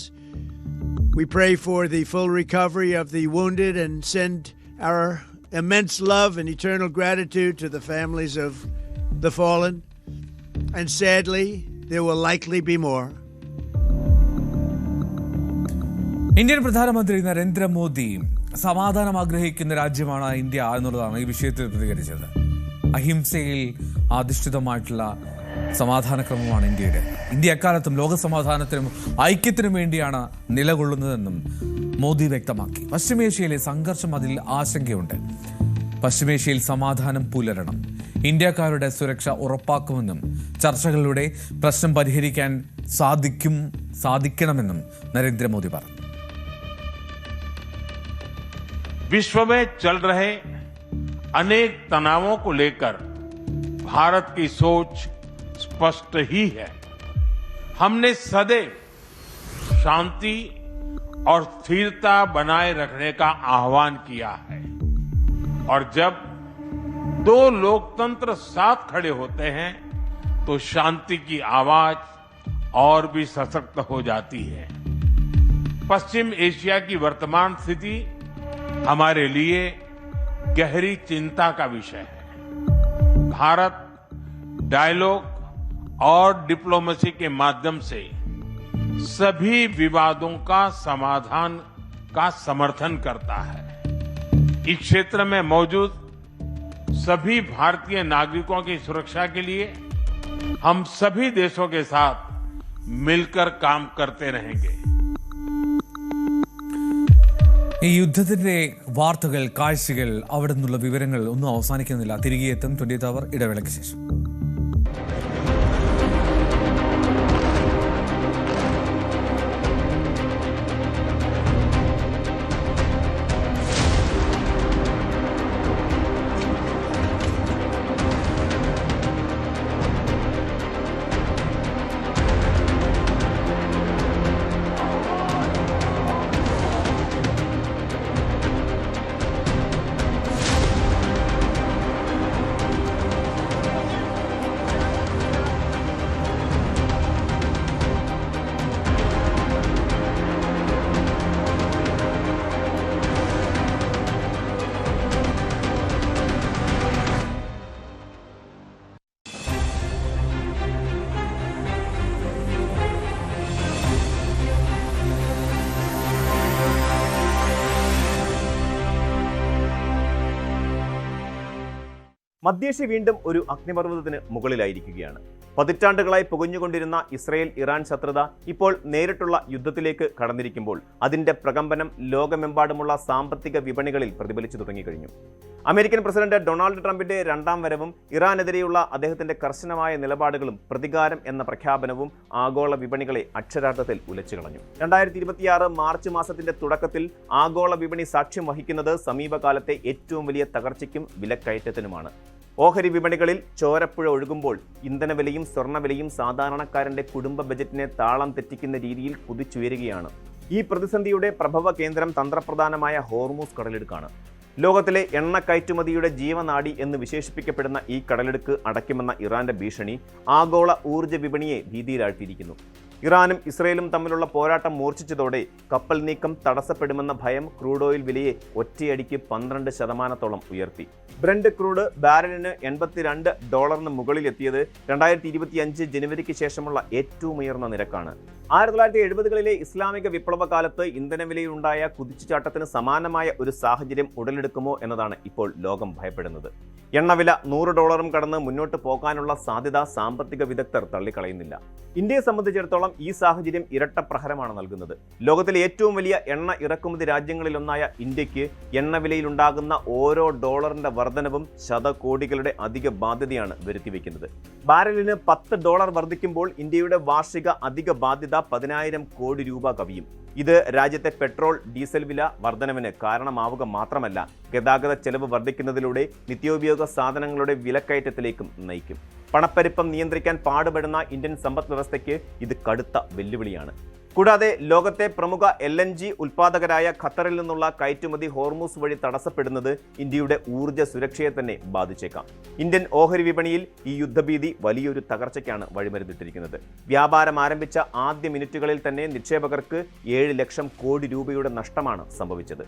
We pray for the full recovery of the wounded and send our immense love and eternal gratitude to the families of the fallen. And sadly, there will likely be more. Indian പ്രധാനമന്ത്രി നരേന്ദ്രമോദി സമാധാനം ആഗ്രഹിക്കുന്ന രാജ്യമാണ് India എന്നുള്ളതാണ് ഈ വിഷയത്തിൽ പ്രതികരിച്ചത്. അഹിംസയിൽ അധിഷ്ഠിതമായിട്ടുള്ള സമാധാനക്രമമാണ് ഇന്ത്യയുടെ. India എക്കാലത്തും ലോക സമാധാനത്തിനും ഐക്യത്തിനും വേണ്ടിയാണ് നിലകൊള്ളുന്നതെന്നും മോദി വ്യക്തമാക്കി. പശ്ചിമേഷ്യയിലെ സംഘർഷം അതിൽ ആശങ്കയുണ്ട്. പശ്ചിമേഷ്യയിൽ സമാധാനം പുലരണം, ഇന്ത്യക്കാരുടെ സുരക്ഷ ഉറപ്പാക്കുമെന്നും ചർച്ചകളിലൂടെ പ്രശ്നം പരിഹരിക്കാൻ സാധിക്കണമെന്നും നരേന്ദ്രമോദി പറഞ്ഞു. विश्व में चल रहे अनेक तनावों को लेकर भारत की सोच स्पष्ट ही है. हमने सदैव शांति और स्थिरता बनाए रखने का आह्वान किया है और जब दो लोकतंत्र साथ खड़े होते हैं तो शांति की आवाज और भी सशक्त हो जाती है। पश्चिम एशिया की वर्तमान स्थिति हमारे लिए गहरी चिंता का विषय है। भारत डायलॉग और डिप्लोमेसी के माध्यम से सभी विवादों का समाधान का समर्थन करता है। इस क्षेत्र में मौजूद सभी भारतीय नागरिकों की सुरक्षा के लिए हम सभी देशों के साथ मिलकर काम करते रहेंगे। ഈ യുദ്ധത്തിന്റെ വാർത്തകൾ, കാഴ്ചകൾ, അവിടെ നിന്നുള്ള വിവരങ്ങൾ ഒന്നും അവസാനിക്കുന്നില്ല. തിരികെ എത്തും 20th അവർ ഇടവേളയ്ക്ക് ശേഷം. മധ്യേഷ്യ വീണ്ടും ഒരു അഗ്നിപർവ്വതത്തിന് മുകളിലായിരിക്കുകയാണ്. പതിറ്റാണ്ടുകളായി പുകഞ്ഞുകൊണ്ടിരുന്ന ഇസ്രയേൽ ഇറാൻ ശത്രുത ഇപ്പോൾ നേരിട്ടുള്ള യുദ്ധത്തിലേക്ക് കടന്നിരിക്കുമ്പോൾ അതിന്റെ പ്രകമ്പനം ലോകമെമ്പാടുമുള്ള സാമ്പത്തിക വിപണികളിൽ പ്രതിഫലിച്ചു തുടങ്ങിക്കഴിഞ്ഞു. അമേരിക്കൻ പ്രസിഡന്റ് ഡൊണാൾഡ് ട്രംപിന്റെ രണ്ടാം വരവും ഇറാനെതിരെയുള്ള അദ്ദേഹത്തിന്റെ കർശനമായ നിലപാടുകളും പ്രതികാരം എന്ന പ്രഖ്യാപനവും ആഗോള വിപണികളെ അക്ഷരാർത്ഥത്തിൽ ഉലച്ചു കളഞ്ഞു. 2026 മാർച്ച് മാസത്തിന്റെ തുടക്കത്തിൽ ആഗോള വിപണി സാക്ഷ്യം വഹിക്കുന്നത് സമീപകാലത്തെ ഏറ്റവും വലിയ തകർച്ചയ്ക്കും വിലക്കയറ്റത്തിനുമാണ്. ഓഹരി വിപണികളിൽ ചോരപ്പുഴ ഒഴുകുമ്പോൾ ഇന്ധനവിലയും സ്വർണ്ണവിലയും സാധാരണക്കാരന്റെ കുടുംബ ബജറ്റിനെ താളം തെറ്റിക്കുന്ന രീതിയിൽ കുതിച്ചുയരുകയാണ്. ഈ പ്രതിസന്ധിയുടെ പ്രഭവ കേന്ദ്രം തന്ത്രപ്രധാനമായ ഹോർമൂസ് കടലിടുക്കാണ്. ലോകത്തിലെ എണ്ണ കയറ്റുമതിയുടെ ജീവനാഡി എന്ന് വിശേഷിപ്പിക്കപ്പെടുന്ന ഈ കടലിടുക്ക് അടയ്ക്കുമെന്ന ഇറാന്റെ ഭീഷണി ആഗോള ഊർജ്ജ വിപണിയെ ഭീതിയിലാഴ്ത്തിയിരിക്കുന്നു. ഇറാനും ഇസ്രയേലും തമ്മിലുള്ള പോരാട്ടം മൂർച്ഛിച്ചതോടെ കപ്പൽ നീക്കം തടസ്സപ്പെടുമെന്ന ഭയം ക്രൂഡ് ഓയിൽ വിലയെ ഒറ്റയടിക്ക് 12% ഉയർത്തി. ബ്രന്റ് ക്രൂഡ് ബാരലിന് $82 മുകളിലെത്തിയത് 2025 ജനുവരിക്ക് ശേഷമുള്ള ഏറ്റവും ഉയർന്ന നിരക്കാണ്. 1970കളിലെ ഇസ്ലാമിക വിപ്ലവ കാലത്ത് ഇന്ധനവിലയിലുണ്ടായ കുതിച്ചുചാട്ടത്തിന് സമാനമായ ഒരു സാഹചര്യം ഉടലെടുക്കുമോ എന്നതാണ് ഇപ്പോൾ ലോകം ഭയപ്പെടുന്നത്. എണ്ണവില $100 കടന്ന് മുന്നോട്ട് പോകാനുള്ള സാധ്യത സാമ്പത്തിക വിദഗ്ധർ തള്ളിക്കളയുന്നില്ല. ഇന്ത്യയെ സംബന്ധിച്ചിടത്തോളം ഈ സാഹചര്യം ഇരട്ട പ്രഹരമാണ് നൽകുന്നത്. ലോകത്തിലെ ഏറ്റവും വലിയ എണ്ണ ഇറക്കുമതി രാജ്യങ്ങളിലൊന്നായ ഇന്ത്യക്ക് എണ്ണവിലയിലുണ്ടാകുന്ന ഓരോ ഡോളറിന്റെ വർധനവും ശതകോടികളുടെ അധിക ബാധ്യതയാണ് വരുത്തിവെക്കുന്നത്. ബാരലിന് $10 വർദ്ധിക്കുമ്പോൾ ഇന്ത്യയുടെ വാർഷിക അധിക ബാധ്യത 10,000 കോടി രൂപ കവിയും. ഇത് രാജ്യത്തെ പെട്രോൾ, ഡീസൽ വില വർധനവിന് കാരണമാവുക മാത്രമല്ല, ഗതാഗത ചെലവ് വർദ്ധിക്കുന്നതിലൂടെ നിത്യോപയോഗ സാധനങ്ങളുടെ വിലക്കയറ്റത്തിലേക്കും നയിക്കും. പണപ്പെരുപ്പം നിയന്ത്രിക്കാൻ പാടുപെടുന്ന ഇന്ത്യൻ സമ്പദ് വ്യവസ്ഥയ്ക്ക് ഇത് കടുത്ത വെല്ലുവിളിയാണ്. കൂടാതെ ലോകത്തെ പ്രമുഖ LNG ഉൽപ്പാദകരായ ഖത്തറിൽ നിന്നുള്ള കയറ്റുമതി ഹോർമൂസ് വഴി തടസ്സപ്പെടുന്നത് ഇന്ത്യയുടെ ഊർജ്ജ സുരക്ഷയെ തന്നെ ബാധിച്ചേക്കാം. ഇന്ത്യൻ ഓഹരി വിപണിയിൽ ഈ യുദ്ധഭീതി വലിയൊരു തകർച്ചയ്ക്കാണ് വഴിമരുന്നിട്ടിരിക്കുന്നത്. വ്യാപാരം ആരംഭിച്ച ആദ്യ മിനിറ്റുകളിൽ തന്നെ നിക്ഷേപകർക്ക് 7 ലക്ഷം കോടി രൂപയുടെ നഷ്ടമാണ് സംഭവിച്ചത്.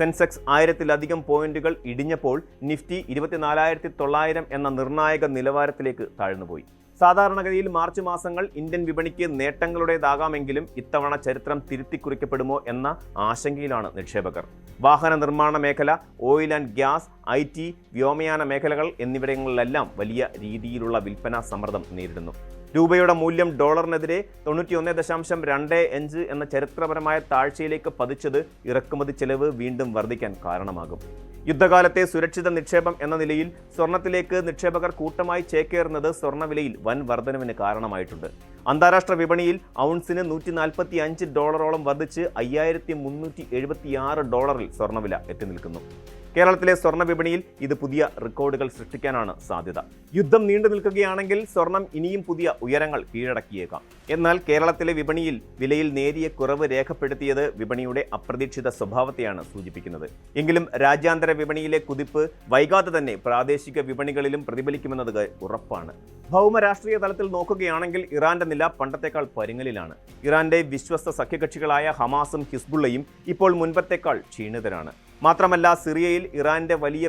സെൻസെക്സ് 1000-ലധികം പോയിന്റുകൾ ഇടിഞ്ഞപ്പോൾ നിഫ്റ്റി 24,900 എന്ന നിർണായക നിലവാരത്തിലേക്ക് താഴ്ന്നുപോയി. സാധാരണഗതിയിൽ മാർച്ച് മാസങ്ങൾ ഇന്ത്യൻ വിപണിക്ക് നേട്ടങ്ങളുടേതാകാമെങ്കിലും ഇത്തവണ ചരിത്രം തിരുത്തിക്കുറിക്കപ്പെടുമോ എന്ന ആശങ്കയിലാണ് നിക്ഷേപകർ. വാഹന നിർമ്മാണ മേഖല, ഓയിൽ ആൻഡ് ഗ്യാസ്, IT, വ്യോമയാന മേഖലകൾ എന്നിവിടങ്ങളിലെല്ലാം വലിയ രീതിയിലുള്ള വിൽപ്പനാ സമ്മർദ്ദം നേരിടുന്നു. രൂപയുടെ മൂല്യം ഡോളറിനെതിരെ 91.25 എന്ന ചരിത്രപരമായ താഴ്ചയിലേക്ക് പതിച്ചത് ഇറക്കുമതി ചെലവ് വീണ്ടും വർദ്ധിക്കാൻ കാരണമാകും. യുദ്ധകാലത്തെ സുരക്ഷിത നിക്ഷേപം എന്ന നിലയിൽ സ്വർണത്തിലേക്ക് നിക്ഷേപകർ കൂട്ടമായി ചേക്കേറുന്നത് സ്വർണ്ണവിലയിൽ വൻ വർധനവിന് കാരണമായിട്ടുണ്ട്. അന്താരാഷ്ട്ര വിപണിയിൽ ഔൺസിന് $145 വർദ്ധിച്ച് $5,376 സ്വർണ്ണവില എത്തി നിൽക്കുന്നു. കേരളത്തിലെ സ്വർണ്ണ വിപണിയിൽ ഇത് പുതിയ റെക്കോർഡുകൾ സൃഷ്ടിക്കാനാണ് സാധ്യത. യുദ്ധം നീണ്ടു നിൽക്കുകയാണെങ്കിൽ സ്വർണം ഇനിയും പുതിയ ഉയരങ്ങൾ കീഴടക്കിയേക്കാം. എന്നാൽ കേരളത്തിലെ വിപണിയിൽ വിലയിൽ നേരിയ കുറവ് രേഖപ്പെടുത്തിയത് വിപണിയുടെ അപ്രതീക്ഷിത സ്വഭാവത്തെയാണ് സൂചിപ്പിക്കുന്നത്. എങ്കിലും രാജ്യാന്തര വിപണിയിലെ കുതിപ്പ് വൈകാതെ തന്നെ പ്രാദേശിക വിപണികളിലും പ്രതിഫലിക്കുമെന്നത് ഉറപ്പാണ്. ഭൗമ രാഷ്ട്രീയ തലത്തിൽ നോക്കുകയാണെങ്കിൽ ഇറാന്റെ നില പണ്ടത്തെക്കാൾ പരുങ്ങലിലാണ്. ഇറാന്റെ വിശ്വസ്ത സഖ്യകക്ഷികളായ ഹമാസും ഹിസ്ബുള്ളയും ഇപ്പോൾ മുൻപത്തേക്കാൾ ക്ഷീണിതരാണ്. മാത്രമല്ല, സിറിയയിൽ ഇറാന്റെ വലിയ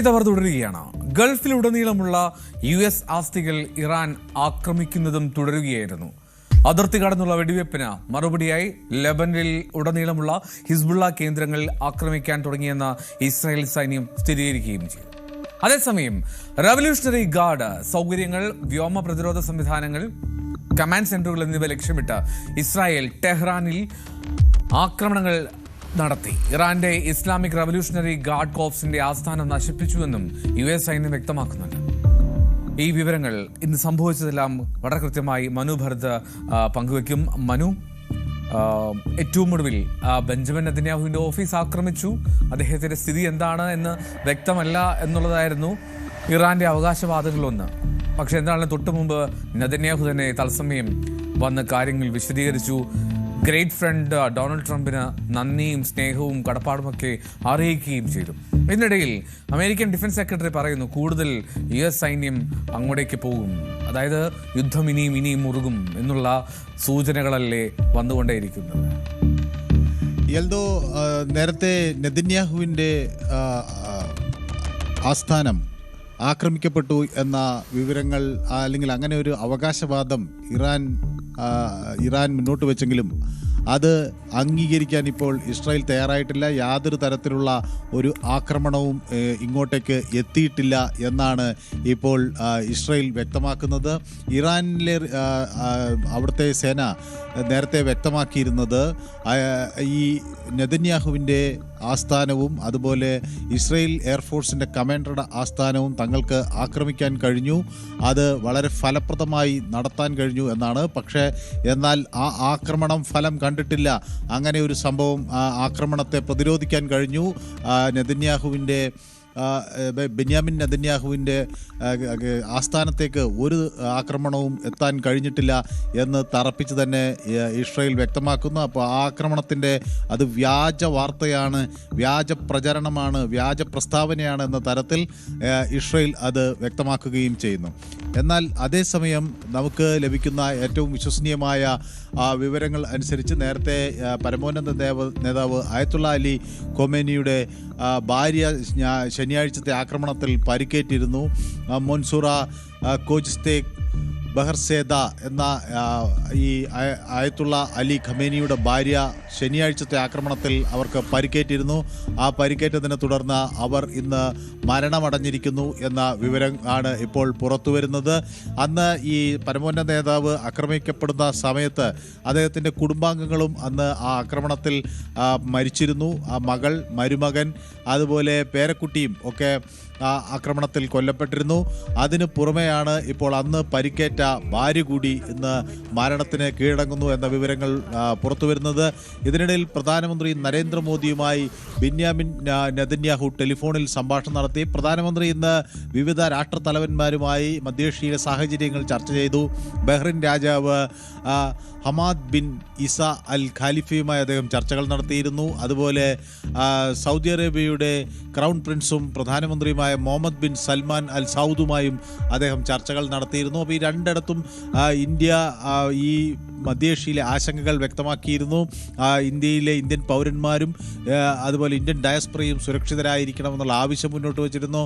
അവർ തുടരുകയാണ്. ഗൾഫിലുടനീളമുള്ള US ആസ്തികൾ ഇറാൻ ആക്രമിക്കുന്നതും തുടരുകയായിരുന്നു. അതിർത്തി കടന്നുള്ള വെടിവെപ്പിന് മറുപടിയായി ലെബനിൽ ഉടനീളമുള്ള ഹിസ്ബുള്ള കേന്ദ്രങ്ങൾ ആക്രമിക്കാൻ തുടങ്ങിയെന്ന് ഇസ്രായേൽ സൈന്യം സ്ഥിരീകരിക്കുകയും ചെയ്തു. അതേസമയം റവല്യൂഷണറി ഗാർഡ് സൗകര്യങ്ങൾ, വ്യോമ പ്രതിരോധ സംവിധാനങ്ങൾ, കമാൻഡ് സെന്ററുകൾ എന്നിവ ലക്ഷ്യമിട്ട് ഇസ്രായേൽ ടെഹ്റാനിൽ ആക്രമണങ്ങൾ നടത്തി. ഇറാന്റെ ഇസ്ലാമിക് റവല്യൂഷണറി ഗാർഡ് കോർപ്സിന്റെ ആസ്ഥാനം നശിപ്പിച്ചുവെന്നും US സൈന്യം വ്യക്തമാക്കുന്നുണ്ട്. ഈ വിവരങ്ങൾ ഇന്ന് സംഭവിച്ചതെല്ലാം വളരെ കൃത്യമായി മനു ഭരത് പങ്കുവെക്കും. മനു, ഏറ്റവും ഒടുവിൽ ബെഞ്ചമിൻ നെതന്യാഹുവിന്റെ ഓഫീസ് ആക്രമിച്ചു. അദ്ദേഹത്തിന്റെ സ്ഥിതി എന്താണ് എന്ന് വ്യക്തമല്ല എന്നുള്ളതായിരുന്നു ഇറാന്റെ അവകാശവാദങ്ങളൊന്ന്. പക്ഷെ എന്താണെങ്കിലും തൊട്ടു മുമ്പ് നെതന്യാഹു തന്നെ തത്സമയം വന്ന് കാര്യങ്ങൾ വിശദീകരിച്ചു. ഗ്രേറ്റ് ഫ്രണ്ട് ഡൊണാൾഡ് ട്രംപിന് നന്ദിയും സ്നേഹവും കടപ്പാടുമൊക്കെ അറിയിക്കുകയും ചെയ്തു. ഇതിനിടയിൽ അമേരിക്കൻ ഡിഫൻസ് സെക്രട്ടറി പറയുന്നു കൂടുതൽ US സൈന്യം അങ്ങോട്ടേക്ക് പോകും, അതായത് യുദ്ധം ഇനിയും മുറുകും എന്നുള്ള സൂചനകളല്ലേ വന്നുകൊണ്ടേയിരിക്കുന്നത്. എൽദോ, നേരത്തെ നെതന്യാഹുവിൻ്റെ ആസ്ഥാനം ആക്രമിക്കപ്പെട്ടു എന്ന വിവരങ്ങൾ, അല്ലെങ്കിൽ അങ്ങനെ ഒരു അവകാശവാദം ഇറാൻ മുന്നോട്ട് വെച്ചെങ്കിലും അത് അംഗീകരിക്കാൻ ഇപ്പോൾ ഇസ്രായേൽ തയ്യാറായിട്ടില്ല. യാതൊരു തരത്തിലുള്ള ഒരു ആക്രമണവും ഇങ്ങോട്ടേക്ക് എത്തിയിട്ടില്ല എന്നാണ് ഇപ്പോൾ ഇസ്രായേൽ വ്യക്തമാക്കുന്നത്. ഇറാനിലെ അവിടുത്തെ സേന നേരത്തെ വ്യക്തമാക്കിയിരുന്നത് ഈ നെതന്യാഹുവിൻ്റെ ആസ്ഥാനവും അതുപോലെ ഇസ്രായേൽ എയർഫോഴ്സിൻ്റെ കമാൻഡറുടെ ആസ്ഥാനവും തങ്ങൾക്ക് ആക്രമിക്കാൻ കഴിഞ്ഞു, അത് വളരെ ഫലപ്രദമായി നടത്താൻ കഴിഞ്ഞു എന്നാണ്. പക്ഷേ എന്നാൽ ആ ആക്രമണം ഫലം കണ്ടിട്ടില്ല. അങ്ങനെ ഒരു സംഭവം, ആക്രമണത്തെ പ്രതിരോധിക്കാൻ കഴിഞ്ഞു. ബെന്യാമിൻ നെതന്യാഹുവിൻ്റെ ആസ്ഥാനത്തേക്ക് ഒരു ആക്രമണവും എത്താൻ കഴിഞ്ഞിട്ടില്ല എന്ന് തറപ്പിച്ച് തന്നെ ഇസ്രായേൽ വ്യക്തമാക്കുന്നു. അപ്പോൾ ആ ആക്രമണത്തിൻ്റെ അത് വ്യാജ വാർത്തയാണ്, വ്യാജ പ്രചരണമാണ്, വ്യാജ പ്രസ്താവനയാണ് എന്ന തരത്തിൽ ഇസ്രായേൽ അത് വ്യക്തമാക്കുകയും ചെയ്യുന്നു. എന്നാൽ അതേസമയം നമുക്ക് ലഭിക്കുന്ന ഏറ്റവും വിശ്വസനീയമായ വിവരങ്ങൾ അനുസരിച്ച് നേരത്തെ പരമോന്നത നേതാവ് അയത്തുള്ള അലി ഖൊമേനിയുടെ ഭാര്യ ശനിയാഴ്ചത്തെ ആക്രമണത്തിൽ പരിക്കേറ്റിരുന്നു. മൊൻസൂറ കോജിസ്തേക്ക് ബഹർസേദ എന്ന ഈ അയത്തുള്ള അലി ഖമേനിയുടെ ഭാര്യ ശനിയാഴ്ചത്തെ ആക്രമണത്തിൽ അവർക്ക് പരിക്കേറ്റിരുന്നു. ആ പരിക്കേറ്റതിനെ തുടർന്ന് അവർ ഇന്ന് മരണമടഞ്ഞിരിക്കുന്നു എന്ന വിവരം ആണ് ഇപ്പോൾ പുറത്തു വരുന്നത്. അന്ന് ഈ പരമോന്നത നേതാവ് ആക്രമിക്കപ്പെടുന്ന സമയത്ത് അദ്ദേഹത്തിൻ്റെ കുടുംബാംഗങ്ങളും അന്ന് ആ ആക്രമണത്തിൽ മരിച്ചിരുന്നു. ആ മകൾ, മരുമകൻ, അതുപോലെ പേരക്കുട്ടിയും ഒക്കെ ആക്രമണത്തിൽ കൊല്ലപ്പെട്ടിരുന്നു. അതിനു പുറമെയാണ് ഇപ്പോൾ അന്ന് പരിക്കേറ്റ ഭാര്യ കൂടി ഇന്ന് മരണത്തിന് കീഴടങ്ങുന്നു എന്ന വിവരങ്ങൾ പുറത്തു വരുന്നത്. ഇതിനിടയിൽ പ്രധാനമന്ത്രി നരേന്ദ്രമോദിയുമായി ബെന്യാമിൻ നെതന്യാഹു ടെലിഫോണിൽ സംഭാഷണം നടത്തി. പ്രധാനമന്ത്രി ഇന്ന് വിവിധ രാഷ്ട്രത്തലവന്മാരുമായി മധ്യേഷ്യയിലെ സാഹചര്യങ്ങൾ ചർച്ച ചെയ്തു. ബഹ്റിൻ രാജാവ് ഹമാദ് ബിൻ ഇസ അൽ ഖാലിഫയുമായി അദ്ദേഹം ചർച്ചകൾ നടത്തിയിരുന്നു. അതുപോലെ സൗദി അറേബ്യയുടെ ക്രൗൺ പ്രിൻസും പ്രധാനമന്ത്രിയുമായി പ്രധാനമന്ത്രിയുമായ മുഹമ്മദ് ബിൻ സൽമാൻ അൽ സൗദുമായും അദ്ദേഹം ചർച്ചകൾ നടത്തിയിരുന്നു. അപ്പോൾ ഈ രണ്ടിടത്തും ഇന്ത്യ ഈ മധ്യേഷ്യയിലെ ആശങ്കകൾ വ്യക്തമാക്കിയിരുന്നു. ഇന്ത്യയിലെ ഇന്ത്യൻ പൗരന്മാരും അതുപോലെ ഇന്ത്യൻ ഡയസ്പറയും സുരക്ഷിതരായിരിക്കണമെന്നുള്ള ആവശ്യം മുന്നോട്ട് വച്ചിരുന്നു.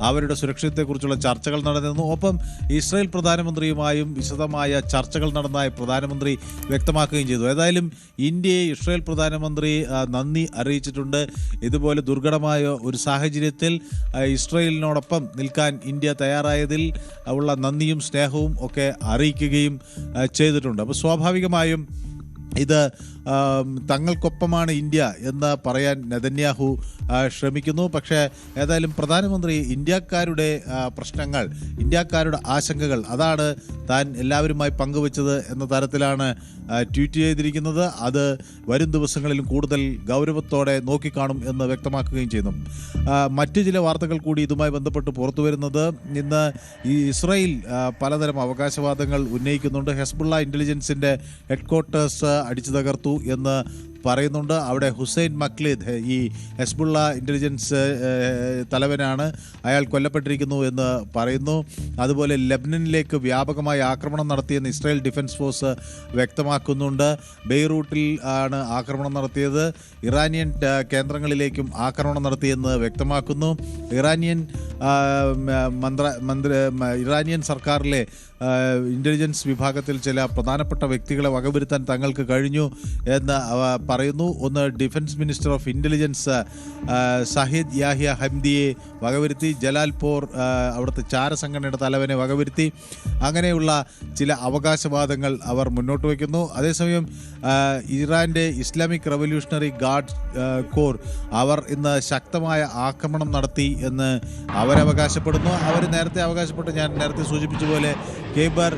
അവരുടെ സുരക്ഷിതത്തെക്കുറിച്ചുള്ള ചർച്ചകൾ നടന്നിരുന്നു. ഒപ്പം ഇസ്രായേൽ പ്രധാനമന്ത്രിയുമായും വിശദമായ ചർച്ചകൾ നടന്നതായി പ്രധാനമന്ത്രി വ്യക്തമാക്കുകയും ചെയ്തു. ഏതായാലും ഇന്ത്യയെ ഇസ്രായേൽ പ്രധാനമന്ത്രി നന്ദി അറിയിച്ചിട്ടുണ്ട്. ഇതുപോലെ ദുർഘടമായ ഒരു സാഹചര്യത്തിൽ ഇസ്രായേലിനോടൊപ്പം നിൽക്കാൻ ഇന്ത്യ തയ്യാറായതിൽ ഉള്ള നന്ദിയും സ്നേഹവും ഒക്കെ അറിയിക്കുകയും ചെയ്തിട്ടുണ്ട്. അപ്പോൾ സ്വാഭാവികമായും ഇത് തങ്ങൾക്കൊപ്പമാണ് ഇന്ത്യ എന്ന് പറയാൻ നെതന്യാഹു ശ്രമിക്കുന്നു. പക്ഷേ ഏതായാലും പ്രധാനമന്ത്രി ഇന്ത്യക്കാരുടെ പ്രശ്നങ്ങൾ, ഇന്ത്യക്കാരുടെ ആശങ്കകൾ, അതാണ് താൻ എല്ലാവരുമായി പങ്കുവച്ചത് എന്ന തരത്തിലാണ് ട്വീറ്റ് ചെയ്തിരിക്കുന്നത്. അത് വരും ദിവസങ്ങളിലും കൂടുതൽ ഗൗരവത്തോടെ നോക്കിക്കാണും എന്ന് വ്യക്തമാക്കുകയും ചെയ്യുന്നു. മറ്റു ചില വാർത്തകൾ കൂടി ഇതുമായി ബന്ധപ്പെട്ട് പുറത്തു വരുന്നത്, ഇന്ന് ഈ ഇസ്രായേൽ പലതരം അവകാശവാദങ്ങൾ ഉന്നയിക്കുന്നുണ്ട്. ഹെസ്ബുള്ള ഇൻ്റലിജൻസിൻ്റെ ഹെഡ്ക്വാർട്ടേഴ്സ് അടിച്ചു തകർത്തു എന്ന് പറയുന്നുണ്ട്. അവിടെ ഹുസൈൻ മക്ലീദ്, ഈ ഹെസ്ബുള്ള ഇൻ്റലിജൻസ് തലവനാണ്, അയാൾ കൊല്ലപ്പെട്ടിരിക്കുന്നു എന്ന് പറയുന്നു. അതുപോലെ ലെബനനിലേക്ക് വ്യാപകമായ ആക്രമണം നടത്തിയെന്ന് ഇസ്രായേൽ ഡിഫൻസ് ഫോഴ്സ് വ്യക്തമാക്കുന്നുണ്ട്. ബെയ്റൂട്ടിൽ ആണ് ആക്രമണം നടത്തിയത്. ഇറാനിയൻ കേന്ദ്രങ്ങളിലേക്കും ആക്രമണം നടത്തിയെന്ന് വ്യക്തമാക്കുന്നു. ഇറാനിയൻ സർക്കാരിലെ ഇൻ്റലിജൻസ് വിഭാഗത്തിൽ ചില പ്രധാനപ്പെട്ട വ്യക്തികളെ വകവരുത്താൻ തങ്ങൾക്ക് കഴിഞ്ഞു എന്ന് പറയുന്നു. ഒന്ന് defence minister of intelligence Saheed Yahya ഹംദിയെ വകവരുത്തി, ജലാൽപൂർ അവിടുത്തെ ചാരസംഘടനയുടെ തലവനെ വകവരുത്തി. അങ്ങനെയുള്ള ചില അവകാശവാദങ്ങൾ അവർ മുന്നോട്ട് വയ്ക്കുന്നു. അതേസമയം ഇറാൻ്റെ ഇസ്ലാമിക് റവല്യൂഷണറി ഗാർഡ് കോർ അവർ ഇന്ന് ശക്തമായ ആക്രമണം നടത്തി എന്ന് അവരവകാശപ്പെടുന്നു. അവർ നേരത്തെ അവകാശപ്പെട്ട്, ഞാൻ നേരത്തെ സൂചിപ്പിച്ച പോലെ, ഖൈബർ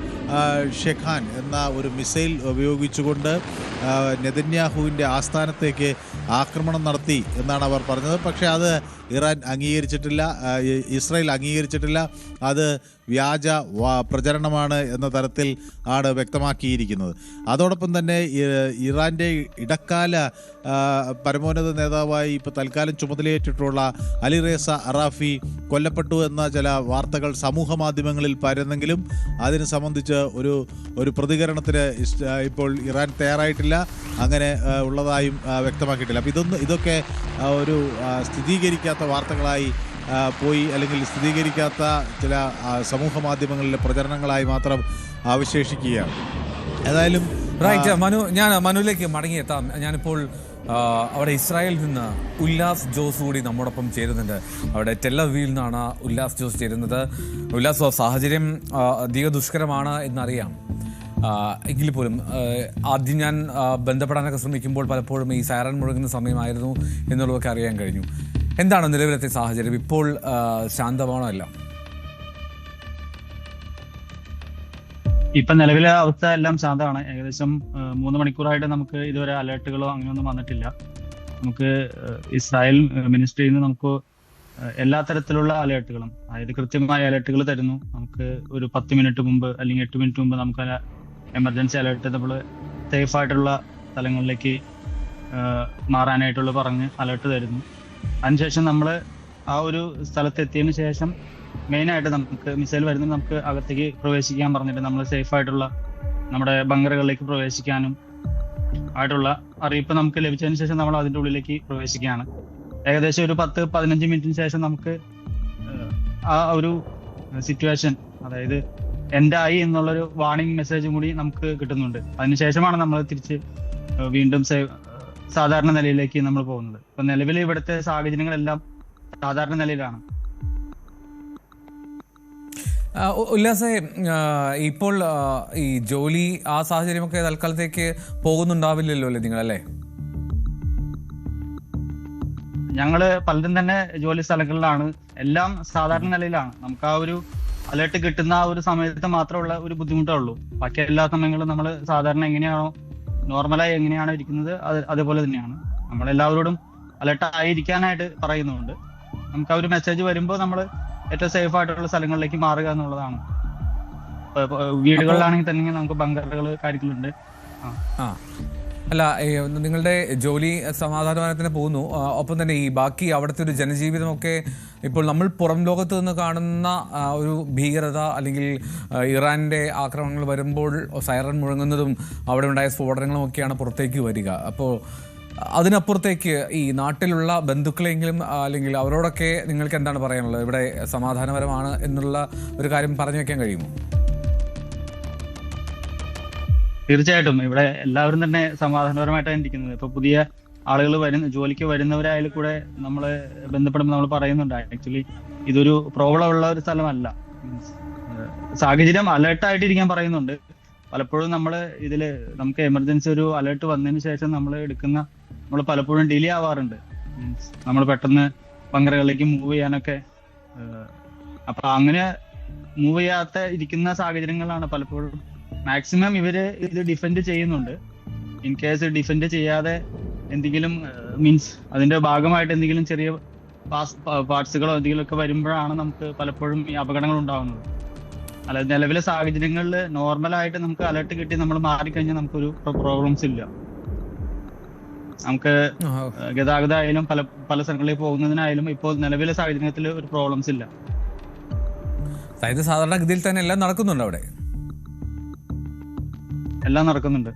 ഷെഖാൻ എന്ന ഒരു മിസൈൽ ഉപയോഗിച്ചുകൊണ്ട് നെതന്യാഹുവിൻ്റെ ആസ്ഥാനത്തേക്ക് ആക്രമണം നടത്തി എന്നാണ് അവർ പറഞ്ഞത്. പക്ഷേ അത് ഇറാൻ അംഗീകരിച്ചിട്ടില്ല, ഇസ്രായേൽ അംഗീകരിച്ചിട്ടില്ല. അത് വ്യാജ പ്രചരണമാണ് എന്ന തരത്തിൽ ആണ് വ്യക്തമാക്കിയിരിക്കുന്നത്. അതോടൊപ്പം തന്നെ ഇറാൻ്റെ ഇടക്കാല പരമോന്നത നേതാവായി ഇപ്പോൾ തൽക്കാലം ചുമതലയേറ്റിട്ടുള്ള അലിറേസ അറാഫി കൊല്ലപ്പെട്ടു എന്ന ചില വാർത്തകൾ സമൂഹ മാധ്യമങ്ങളിൽ പരന്നെങ്കിലും അതിനെ സംബന്ധിച്ച് ഒരു പ്രതികരണത്തിന് ഇപ്പോൾ ഇറാൻ തയ്യാറായിട്ടില്ല. അങ്ങനെ ഉള്ളതായും വ്യക്തമാക്കിയിട്ടില്ല. അപ്പോൾ ഇതൊക്കെ ഒരു സ്ഥിരീകരിക്കാത്ത വാർത്തകളായി പോയി, അല്ലെങ്കിൽ സ്ഥിരീകരിക്കാത്ത ചില സമൂഹ മാധ്യമങ്ങളിലെ പ്രചരണങ്ങളായി മാത്രം അവശേഷിക്കുകയാണ്. ഏതായാലും റൈറ്റ് മനു, ഞാൻ മനുവിലേക്ക് മടങ്ങിയെത്താം. ഞാനിപ്പോൾ അവിടെ ഇസ്രായേലിൽ നിന്ന് ഉല്ലാസ് ജോസ് കൂടി നമ്മോടൊപ്പം ചേരുന്നുണ്ട്. അവിടെ ടെല്ലവീവിൽ നിന്നാണ് ഉല്ലാസ് ജോസ് ചേരുന്നത്. ഉല്ലാസ്, സാഹചര്യം അധിക ദുഷ്കരമാണ് എന്നറിയാം. എങ്കിൽ പോലും ആദ്യം ഞാൻ ബന്ധപ്പെടാനൊക്കെ ശ്രമിക്കുമ്പോൾ പലപ്പോഴും ഈ സൈറൻ മുഴങ്ങുന്ന സമയമായിരുന്നു എന്നുള്ളതൊക്കെ അറിയാൻ കഴിഞ്ഞു. എന്താണ് നിലവിലത്തെ സാഹചര്യം? ഇപ്പോൾ ശാന്തമാണോ എല്ലാം? ഇപ്പൊ നിലവിലെ അവസ്ഥ എല്ലാം ശാന്തമാണ്. ഏകദേശം 3 മണിക്കൂറായിട്ട് നമുക്ക് ഇതുവരെ അലേർട്ടുകളോ അങ്ങനെയൊന്നും വന്നിട്ടില്ല. നമുക്ക് ഇസ്രായേൽ മിനിസ്ട്രിയിൽ നിന്ന് നമുക്ക് എല്ലാ തരത്തിലുള്ള അലേർട്ടുകളും, അതായത് കൃത്യമായ അലേർട്ടുകൾ തരുന്നു. നമുക്ക് ഒരു 10 മിനിറ്റ് മുമ്പ് അല്ലെങ്കിൽ 8 മിനിറ്റ് മുമ്പ് നമുക്ക് എമർജൻസി അലേർട്ട് നമ്മൾ സേഫ് ആയിട്ടുള്ള സ്ഥലങ്ങളിലേക്ക് മാറാനായിട്ടുള്ള പറഞ്ഞ് അലേർട്ട് തരുന്നു. അതിനുശേഷം നമ്മൾ ആ ഒരു സ്ഥലത്ത് എത്തിയതിനു ശേഷം മെയിനായിട്ട് നമുക്ക് മിസൈൽ വരുന്നത് നമുക്ക് അകത്തേക്ക് പ്രവേശിക്കാൻ പറഞ്ഞിട്ട് നമ്മൾ സേഫ് ആയിട്ടുള്ള നമ്മുടെ ബങ്കറുകളിലേക്ക് പ്രവേശിക്കാനും ആയിട്ടുള്ള അറിയിപ്പ് നമുക്ക് ലഭിച്ചതിന് ശേഷം നമ്മൾ അതിൻ്റെ ഉള്ളിലേക്ക് പ്രവേശിക്കുകയാണ്. ഏകദേശം ഒരു 10-15 മിനിറ്റിന് ശേഷം നമുക്ക് ആ ഒരു സിറ്റുവേഷൻ, അതായത് എൻഡ് ആയി എന്നുള്ളൊരു വാർണിംഗ് മെസ്സേജും കൂടി നമുക്ക് കിട്ടുന്നുണ്ട്. അതിനുശേഷമാണ് നമ്മൾ തിരിച്ച് വീണ്ടും സാധാരണ നിലയിലേക്ക് നമ്മൾ പോകുന്നത്. ഇപ്പൊ നിലവിൽ ഇവിടുത്തെ സാഹചര്യങ്ങളെല്ലാം സാധാരണ നിലയിലാണ്. ഉല്ലാസേ, ഇപ്പോൾ ഈ ജോലി ആ സാഹചര്യമൊക്കെ തൽക്കാലത്തേക്ക് പോകുന്നുണ്ടാവില്ലല്ലോ അല്ലേ നിങ്ങളല്ലേ? ഞങ്ങള് പലരും തന്നെ ജോലി സ്ഥലങ്ങളിലാണ്, എല്ലാം സാധാരണ നിലയിലാണ്. നമുക്ക് ആ ഒരു അലേർട്ട് കിട്ടുന്ന ആ ഒരു സമയത്ത് മാത്രമുള്ള ഒരു ബുദ്ധിമുട്ടേ ഉള്ളൂ. ബാക്കി എല്ലാ സമയങ്ങളും നമ്മൾ സാധാരണ എങ്ങനെയാണോ നോർമലായി എങ്ങനെയാണോ ഇരിക്കുന്നത് അതേപോലെ തന്നെയാണ്. നമ്മളെല്ലാവരോടും അലേർട്ട് ആയിരിക്കാനായിട്ട് പറയുന്നുണ്ട്. നമുക്ക് ആ ഒരു മെസ്സേജ് വരുമ്പോൾ നമ്മൾ ഏറ്റവും സേഫ് ആയിട്ടുള്ള സ്ഥലങ്ങളിലേക്ക് മാറുക എന്നുള്ളതാണ്. വീടുകളിലാണെങ്കിൽ തന്നെ നമുക്ക് ബങ്കറുകൾ കാര്യങ്ങളുണ്ട്. അല്ല, നിങ്ങളുടെ ജോലി സമാധാനത്തിന് പോകുന്നു, ഒപ്പം തന്നെ ഈ ബാക്കി അവിടുത്തെ ഒരു ജനജീവിതമൊക്കെ ഇപ്പോൾ നമ്മൾ പുറം ലോകത്ത് നിന്ന് കാണുന്ന ഒരു ഭീകരത അല്ലെങ്കിൽ ഇറാൻ്റെ ആക്രമണങ്ങൾ വരുമ്പോൾ സൈറൺ മുഴങ്ങുന്നതും അവിടെ ഉണ്ടായ സ്ഫോടനങ്ങളും ഒക്കെയാണ് പുറത്തേക്ക് വരിക. അപ്പോൾ അതിനപ്പുറത്തേക്ക് ഈ നാട്ടിലുള്ള ബന്ധുക്കളെങ്കിലും അല്ലെങ്കിൽ അവരോടൊക്കെ നിങ്ങൾക്ക് എന്താണ് പറയാനുള്ളത്? ഇവിടെ സമാധാനപരമാണ് എന്നുള്ള ഒരു കാര്യം പറഞ്ഞു വെക്കാൻ കഴിയുമോ? തീർച്ചയായിട്ടും ഇവിടെ എല്ലാവരും തന്നെ സമാധാനപരമായിട്ടാണ് ഇരിക്കുന്നത്. ഇപ്പൊ പുതിയ ആളുകൾ ജോലിക്ക് വരുന്നവരായാലും കൂടെ നമ്മൾ ബന്ധപ്പെടുമ്പോൾ നമ്മൾ പറയുന്നുണ്ട്, ആക്ച്വലി ഇതൊരു പ്രോബ്ലം ഉള്ള ഒരു സ്ഥലമല്ല. സാഹചര്യം അലേർട്ടായിട്ടിരിക്കാൻ പറയുന്നുണ്ട്. പലപ്പോഴും നമ്മൾ നമുക്ക് എമർജൻസി ഒരു അലേർട്ട് വന്നതിന് ശേഷം നമ്മൾ പലപ്പോഴും ഡിലേ ആവാറുണ്ട്. നമ്മൾ പെട്ടെന്ന് ബങ്കറുകളിലേക്ക് മൂവ് ചെയ്യാനൊക്കെ. അപ്പൊ അങ്ങനെ മൂവ് ചെയ്യാത്ത ഇരിക്കുന്ന സാഹചര്യങ്ങളാണ് പലപ്പോഴും. മാക്സിമം ഇവര് ഇത് ഡിഫെൻഡ് ചെയ്യുന്നുണ്ട്. ഇൻ കേസ് ഡിഫെൻഡ് ചെയ്യാതെ എന്തെങ്കിലും മീൻസ് അതിന്റെ ഭാഗമായിട്ട് എന്തെങ്കിലും ചെറിയ പാർട്സുകളോ എന്തെങ്കിലും ഒക്കെ വരുമ്പോഴാണ് നമുക്ക് പലപ്പോഴും ഈ അപകടങ്ങൾ ഉണ്ടാകുന്നത്. അല്ലാതെ നിലവിലെ സാഹചര്യങ്ങളിൽ നോർമലായിട്ട് നമുക്ക് അലർട്ട് കിട്ടി നമ്മൾ മാറിക്കഴിഞ്ഞാൽ നമുക്കൊരു പ്രോബ്ലംസ് ഇല്ല. നമുക്ക് ഗതാഗതമായാലും പല സ്ഥലങ്ങളിൽ പോകുന്നതിനായാലും ഇപ്പോൾ നിലവിലെ സാഹചര്യത്തിൽ ഒരു പ്രോബ്ലംസ് ഇല്ല. അതായത് സാധാരണഗതിയിൽ തന്നെ എല്ലാം നടക്കുന്നുണ്ട് അവിടെ? എല്ലാം നടക്കുന്നുണ്ട്.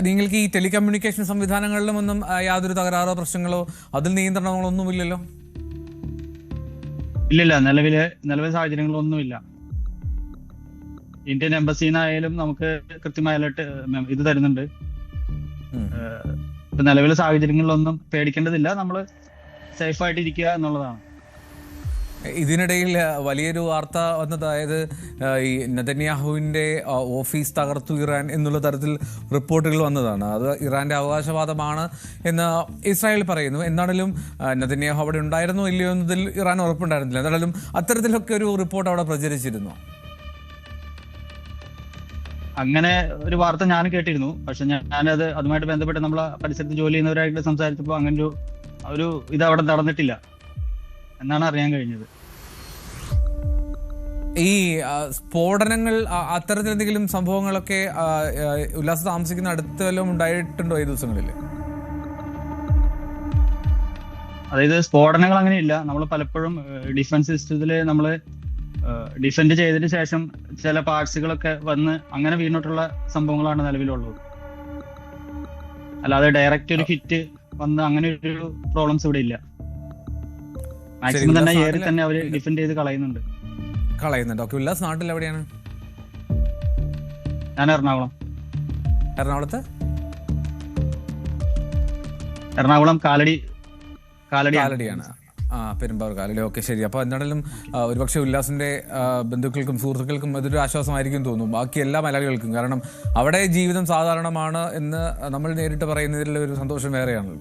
നിങ്ങൾക്ക് ഈ ടെലികമ്മ്യൂണിക്കേഷൻ സംവിധാനങ്ങളിലും ഒന്നും യാതൊരു തകരാറോ പ്രശ്നങ്ങളോ അതിൽ നിയന്ത്രണങ്ങളോ ഒന്നുമില്ലല്ലോ? ഇല്ലില്ല, നിലവിലെ സാഹചര്യങ്ങളൊന്നുമില്ല. ഇന്ത്യൻ എംബസിന്നായാലും നമുക്ക് കൃത്യമായ അലർട്ട് ഇത് തരുന്നുണ്ട്. നിലവിലെ സാഹചര്യങ്ങളിലൊന്നും പേടിക്കേണ്ടതില്ല. നമ്മൾ സേഫായിട്ട് ഇരിക്കുക എന്നുള്ളതാണ്. ഇതിനിടയിൽ വലിയൊരു വാർത്ത വന്നത്, അതായത് ഈ നെതന്യാഹുവിൻ്റെ ഓഫീസ് തകർത്തു ഇറാൻ എന്നുള്ള തരത്തിൽ റിപ്പോർട്ടുകൾ വന്നതാണ്. അത് ഇറാൻ്റെ അവകാശവാദമാണ് എന്ന് ഇസ്രായേൽ പറയുന്നു. എന്നാണെങ്കിലും നെതന്യാഹു അവിടെ ഉണ്ടായിരുന്നോ ഇല്ലയോ എന്നതിൽ ഇറാൻ ഉറപ്പുണ്ടായിരുന്നില്ല. എന്നാലും അത്തരത്തിലൊക്കെ ഒരു റിപ്പോർട്ട് അവിടെ പ്രചരിച്ചിരുന്നു. അങ്ങനെ ഒരു വാർത്ത ഞാൻ കേട്ടിരുന്നു. പക്ഷെ ഞാനത് അതുമായിട്ട് ബന്ധപ്പെട്ട് നമ്മളെ പരിസരത്ത് ജോലി ചെയ്യുന്നവരായിട്ട് സംസാരിച്ചപ്പോൾ അങ്ങനെ ഒരു ഇത് അവിടെ നടന്നിട്ടില്ല എന്നാണ് അറിയാൻ കഴിഞ്ഞത്. ഈ സ്ഫോടനങ്ങൾ അത്തരത്തിൽ എന്തെങ്കിലും സംഭവങ്ങളൊക്കെ ഉല്ലാസ് താമസിക്കുന്ന അടുത്ത് വല്ലതും ഉണ്ടായിട്ടുണ്ടോ ഈ ദിവസങ്ങളിൽ? അതായത് സ്ഫോടനങ്ങൾ അങ്ങനെയില്ല. നമ്മൾ പലപ്പോഴും ഡിഫൻസ് സിസ്റ്റത്തിൽ നമ്മൾ ഡിഫെൻഡ് ചെയ്തതിന് ശേഷം ചില പാർട്സുകളൊക്കെ വന്ന് അങ്ങനെ വീണിട്ടുള്ള സംഭവങ്ങളാണ് നിലവിലുള്ളത്. അല്ലാതെ ഡയറക്റ്റ് ഒരു ഹിറ്റ് വന്ന് അങ്ങനെ ഒരു പ്രോബ്ലംസ് ഇവിടെ ഇല്ല. മാക്സിമം തന്നെ ഏറി തന്നെ അവര് ഡിഫെൻഡ് ചെയ്ത് കളയുന്നുണ്ട്. ഓക്കെ, ഉല്ലാസ് നാട്ടിൽ എവിടെയാണ്? ഞാൻ എറണാകുളം കാലടിയാണ്. പെരുമ്പാവൂർ കാലടി. ഓക്കെ, ശരി. അപ്പോൾ എന്താണെങ്കിലും ഒരുപക്ഷെ ഉല്ലാസിന്റെ ബന്ധുക്കൾക്കും സുഹൃത്തുക്കൾക്കും അതൊരു ആശ്വാസമായിരിക്കും തോന്നുന്നു, ബാക്കി എല്ലാ മലയാളികൾക്കും. കാരണം അവിടെ ജീവിതം സാധാരണമാണ് എന്ന് നമ്മൾ നേരിട്ട് പറയുന്നതിൽ ഒരു സന്തോഷം വേറെയാണല്ലോ.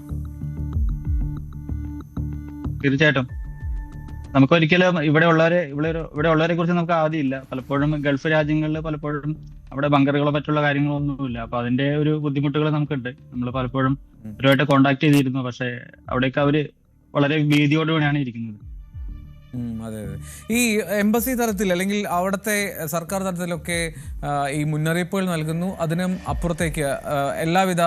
തീർച്ചയായിട്ടും നമുക്കൊരിക്കലും ഇവിടെ ഉള്ളവരെ കുറിച്ച് നമുക്ക് ആദ്യമില്ല. പലപ്പോഴും ഗൾഫ് രാജ്യങ്ങളിൽ പലപ്പോഴും അവിടെ ബങ്കറുകളോ മറ്റുള്ള കാര്യങ്ങളൊന്നുമില്ല. അപ്പൊ അതിന്റെ ഒരു ബുദ്ധിമുട്ടുകൾ നമുക്കുണ്ട്. നമ്മൾ പലപ്പോഴും അവരുമായിട്ട് കോണ്ടാക്ട് ചെയ്തിരുന്നു. പക്ഷെ അവിടെയൊക്കെ അവര് വളരെ ഭീതിയോടുകൂടിയാണ് ഇരിക്കുന്നത്. അതെ. ഈ എംബസി തലത്തിൽ അല്ലെങ്കിൽ അവിടുത്തെ സർക്കാർ തലത്തിലൊക്കെ ഈ മുന്നറിയിപ്പുകൾ നൽകുന്നു. അതിനും അപ്പുറത്തേക്ക് എല്ലാവിധ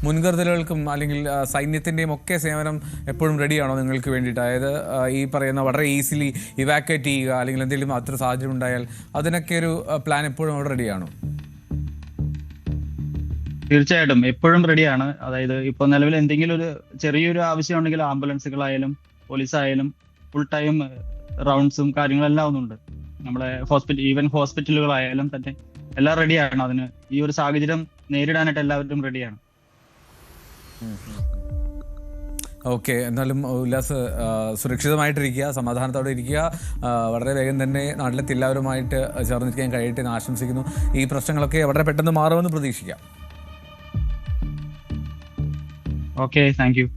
മുൻകരുതലുകൾക്കും അല്ലെങ്കിൽ സൈന്യത്തിൻ്റെയും ഒക്കെ സേവനം എപ്പോഴും റെഡിയാണോ നിങ്ങൾക്ക് വേണ്ടിയിട്ട്? അതായത് ഈ പറയുന്ന വളരെ ഈസിലി ഇവാക്യുവേറ്റ് ചെയ്യുക അല്ലെങ്കിൽ എന്തെങ്കിലും അത്ര സാഹചര്യം ഉണ്ടായാൽ അതിനൊക്കെ ഒരു പ്ലാൻ എപ്പോഴും അവിടെ റെഡിയാണോ? തീർച്ചയായിട്ടും എപ്പോഴും റെഡിയാണ്. അതായത് ഇപ്പോൾ നിലവിൽ എന്തെങ്കിലും ഒരു ചെറിയൊരു ആവശ്യം ഉണ്ടെങ്കിൽ ആംബുലൻസുകളായാലും പോലീസായാലും ഫുൾ ടൈം റൗണ്ട്സും കാര്യങ്ങളെല്ലാം ഒന്നുണ്ട്. നമ്മളെ ഹോസ്പിറ്റലുകളായാലും തന്നെ എല്ലാം റെഡിയാണ്. അതിന് ഈ ഒരു സാഹചര്യം നേരിടാനായിട്ട് എല്ലാവരും റെഡിയാണ്. ഓക്കെ, എന്നാലും ഉല്ലാസ് സുരക്ഷിതമായിട്ടിരിക്കുക, സമാധാനത്തോടെ ഇരിക്കുക. വളരെ വേഗം തന്നെ നാട്ടിലെത്തി എല്ലാവരുമായിട്ട് ചേർന്നിരിക്കാൻ കഴിയട്ടെ എന്ന് ആശംസിക്കുന്നു. ഈ പ്രശ്നങ്ങളൊക്കെ വളരെ പെട്ടെന്ന് മാറുമെന്ന് പ്രതീക്ഷിക്കാം. Okay, thank you.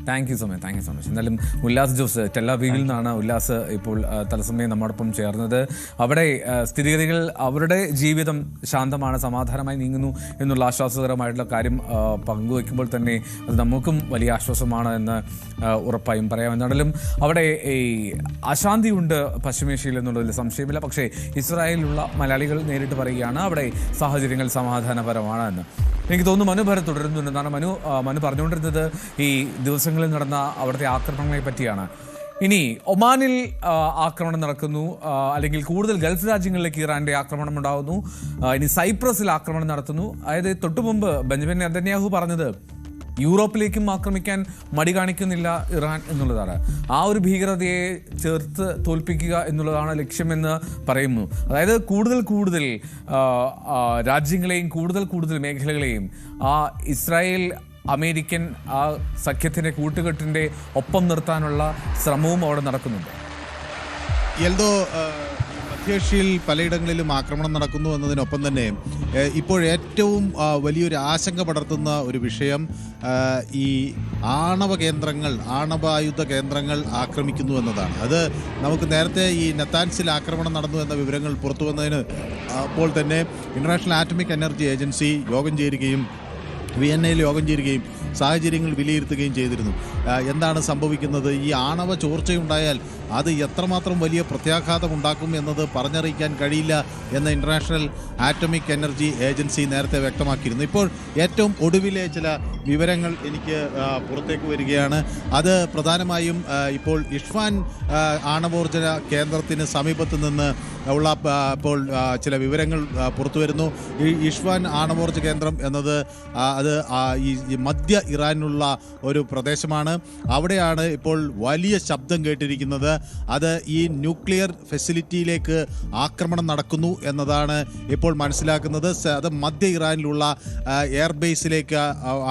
Thank you so much. എന്തായാലും ഉല്ലാസ് ജോസ് ടെല്ലവീവിൽ നിന്നാണ് ഉല്ലാസ് ഇപ്പോൾ തത്സമയം നമ്മോടൊപ്പം ചേർന്നത്. അവിടെ സ്ഥിതിഗതികൾ, അവരുടെ ജീവിതം ശാന്തമാണ്, സമാധാനമായി നീങ്ങുന്നു എന്നുള്ള ആശ്വാസകരമായിട്ടുള്ള കാര്യം പങ്കുവയ്ക്കുമ്പോൾ തന്നെ അത് നമുക്കും വലിയ ആശ്വാസമാണ് എന്ന് ഉറപ്പായും പറയാം. എന്നാലും അവിടെ ഈ അശാന്തിയുണ്ട് പശ്ചിമേഷ്യയിൽ എന്നുള്ളതിൽ സംശയമില്ല. പക്ഷേ ഇസ്രായേലിലുള്ള മലയാളികൾ നേരിട്ട് പറയുകയാണ് അവിടെ സാഹചര്യങ്ങൾ സമാധാനപരമാണ് എന്ന്. എനിക്ക് തോന്നുന്നു മനു ഭരത് തുടരുന്നുണ്ട്. കാരണം മനു പറഞ്ഞുകൊണ്ടിരുന്നത് ഈ ദിവസങ്ങളിൽ നടന്ന അവിടുത്തെ ആക്രമണങ്ങളെ പറ്റിയാണ്. ഇനി ഒമാനിൽ ആക്രമണം നടക്കുന്നു, അല്ലെങ്കിൽ കൂടുതൽ ഗൾഫ് രാജ്യങ്ങളിലേക്ക് ഇറാന്റെ ആക്രമണം ഉണ്ടാകുന്നു. ഇനി സൈപ്രസിൽ ആക്രമണം നടത്തുന്നു. അതായത് തൊട്ടുമുമ്പ് ബെഞ്ചമിൻ നെതന്യാഹു പറഞ്ഞത് യൂറോപ്പിലേക്കും ആക്രമിക്കാൻ മടി കാണിക്കുന്നില്ല ഇറാൻ എന്നുള്ളതാണ്. ആ ഒരു ഭീകരതയെ ചേർത്ത് തോൽപ്പിക്കുക എന്നുള്ളതാണ് ലക്ഷ്യമെന്ന് പറയുന്നു. അതായത് കൂടുതൽ രാജ്യങ്ങളെയും കൂടുതൽ മേഖലകളെയും ആ ഇസ്രായേൽ അമേരിക്കൻ ആ സഖ്യത്തിൻ്റെ കൂട്ടുകെട്ടിൻ്റെ ഒപ്പം നിർത്താനുള്ള ശ്രമവും അവിടെ നടക്കുന്നുണ്ട്. എൽദോ, മധ്യേഷ്യയിൽ പലയിടങ്ങളിലും ആക്രമണം നടക്കുന്നു എന്നതിനൊപ്പം തന്നെ ഇപ്പോൾ ഏറ്റവും വലിയൊരു ആശങ്ക പടർത്തുന്ന ഒരു വിഷയം ഈ ആണവായുധ കേന്ദ്രങ്ങൾ ആക്രമിക്കുന്നു എന്നതാണ്. അത് നമുക്ക് നേരത്തെ ഈ നത്താൻസിൽ ആക്രമണം നടന്നു എന്ന വിവരങ്ങൾ പുറത്തു വന്നതിന് അപ്പോൾ തന്നെ ഇന്റർനാഷണൽ ആറ്റമിക് എനർജി ഏജൻസി യോഗം ചേരുകയും വിയന്നയിൽ യോഗം ചേരുകയും സാഹചര്യങ്ങൾ വിലയിരുത്തുകയും ചെയ്തിരുന്നു. എന്താണ് സംഭവിക്കുന്നത്, ഈ ആണവ ചോർച്ചയുണ്ടായാൽ അത് എത്രമാത്രം വലിയ പ്രത്യാഘാതം ഉണ്ടാക്കും എന്നത് പറഞ്ഞറിയിക്കാൻ കഴിയില്ല എന്ന് ഇന്റർനാഷണൽ ആറ്റമിക് എനർജി ഏജൻസി നേരത്തെ വ്യക്തമാക്കിയിരുന്നു. ഇപ്പോൾ ഏറ്റവും ഒടുവിലെ ചില വിവരങ്ങൾ എനിക്ക് പുറത്തേക്ക് വരികയാണ്. അത് പ്രധാനമായും ഇപ്പോൾ ഇഷ്വാൻ ആണവോർജ കേന്ദ്രത്തിന് സമീപത്ത് നിന്ന് ഉള്ള ഇപ്പോൾ ചില വിവരങ്ങൾ പുറത്തു വരുന്നു. ഈ ഇഷ്വാൻ ആണവോർജ കേന്ദ്രം എന്നത് അത് ഈ മധ്യ ഇറാനുള്ള ഒരു പ്രദേശമാണ്. അവിടെയാണ് ഇപ്പോൾ വലിയ ശബ്ദം കേട്ടിരിക്കുന്നത്. അത് ഈ ന്യൂക്ലിയർ ഫെസിലിറ്റിയിലേക്ക് ആക്രമണം നടക്കുന്നു എന്നതാണ് ഇപ്പോൾ മനസ്സിലാക്കുന്നത്. അത് മധ്യ ഇറാനിലുള്ള എയർബേസിലേക്ക്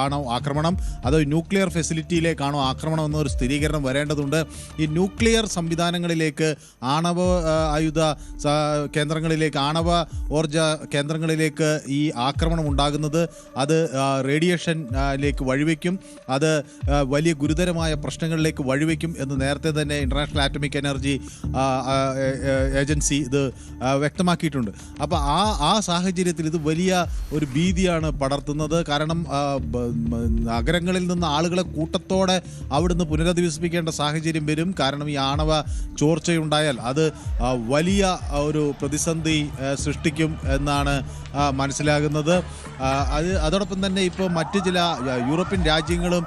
ആണോ ആക്രമണം, അതോ ന്യൂക്ലിയർ ഫെസിലിറ്റിയിലേക്കാണോ ആക്രമണം എന്നൊരു സ്ഥിരീകരണം വരേണ്ടതുണ്ട്. ഈ ന്യൂക്ലിയർ സംവിധാനങ്ങളിലേക്ക്, ആയുധ കേന്ദ്രങ്ങളിലേക്ക്, ആണവ ഊർജ കേന്ദ്രങ്ങളിലേക്ക് ഈ ആക്രമണം ഉണ്ടാകുന്നത് അത് റേഡിയേഷനിലേക്ക് വഴിവെക്കും, അത് വലിയ ഗുരുതരമായ പ്രശ്നങ്ങളിലേക്ക് വഴിവെക്കും എന്ന് നേരത്തെ തന്നെ ഇന്റർനാഷണൽ ആറ്റമിക് എനർജി ഏജൻസി ഇത് വ്യക്തമാക്കിയിട്ടുണ്ട്. അപ്പോൾ ആ സാഹചര്യത്തിൽ ഇത് വലിയ ഒരു ഭീതിയാണ് പടർത്തുന്നത്. കാരണം നഗരങ്ങളിൽ നിന്ന് ആളുകളെ കൂട്ടത്തോടെ അവിടുന്ന് പുനരധിവസിപ്പിക്കേണ്ട സാഹചര്യം വരും. കാരണം ഈ ആണവ ചോർച്ചയുണ്ടായാൽ അത് വലിയ ഒരു പ്രതിസന്ധി സൃഷ്ടിക്കും എന്നാണ് മനസ്സിലാകുന്നത്. അതോടൊപ്പം തന്നെ ഇപ്പോൾ മറ്റ് ചില യൂറോപ്യൻ രാജ്യങ്ങളും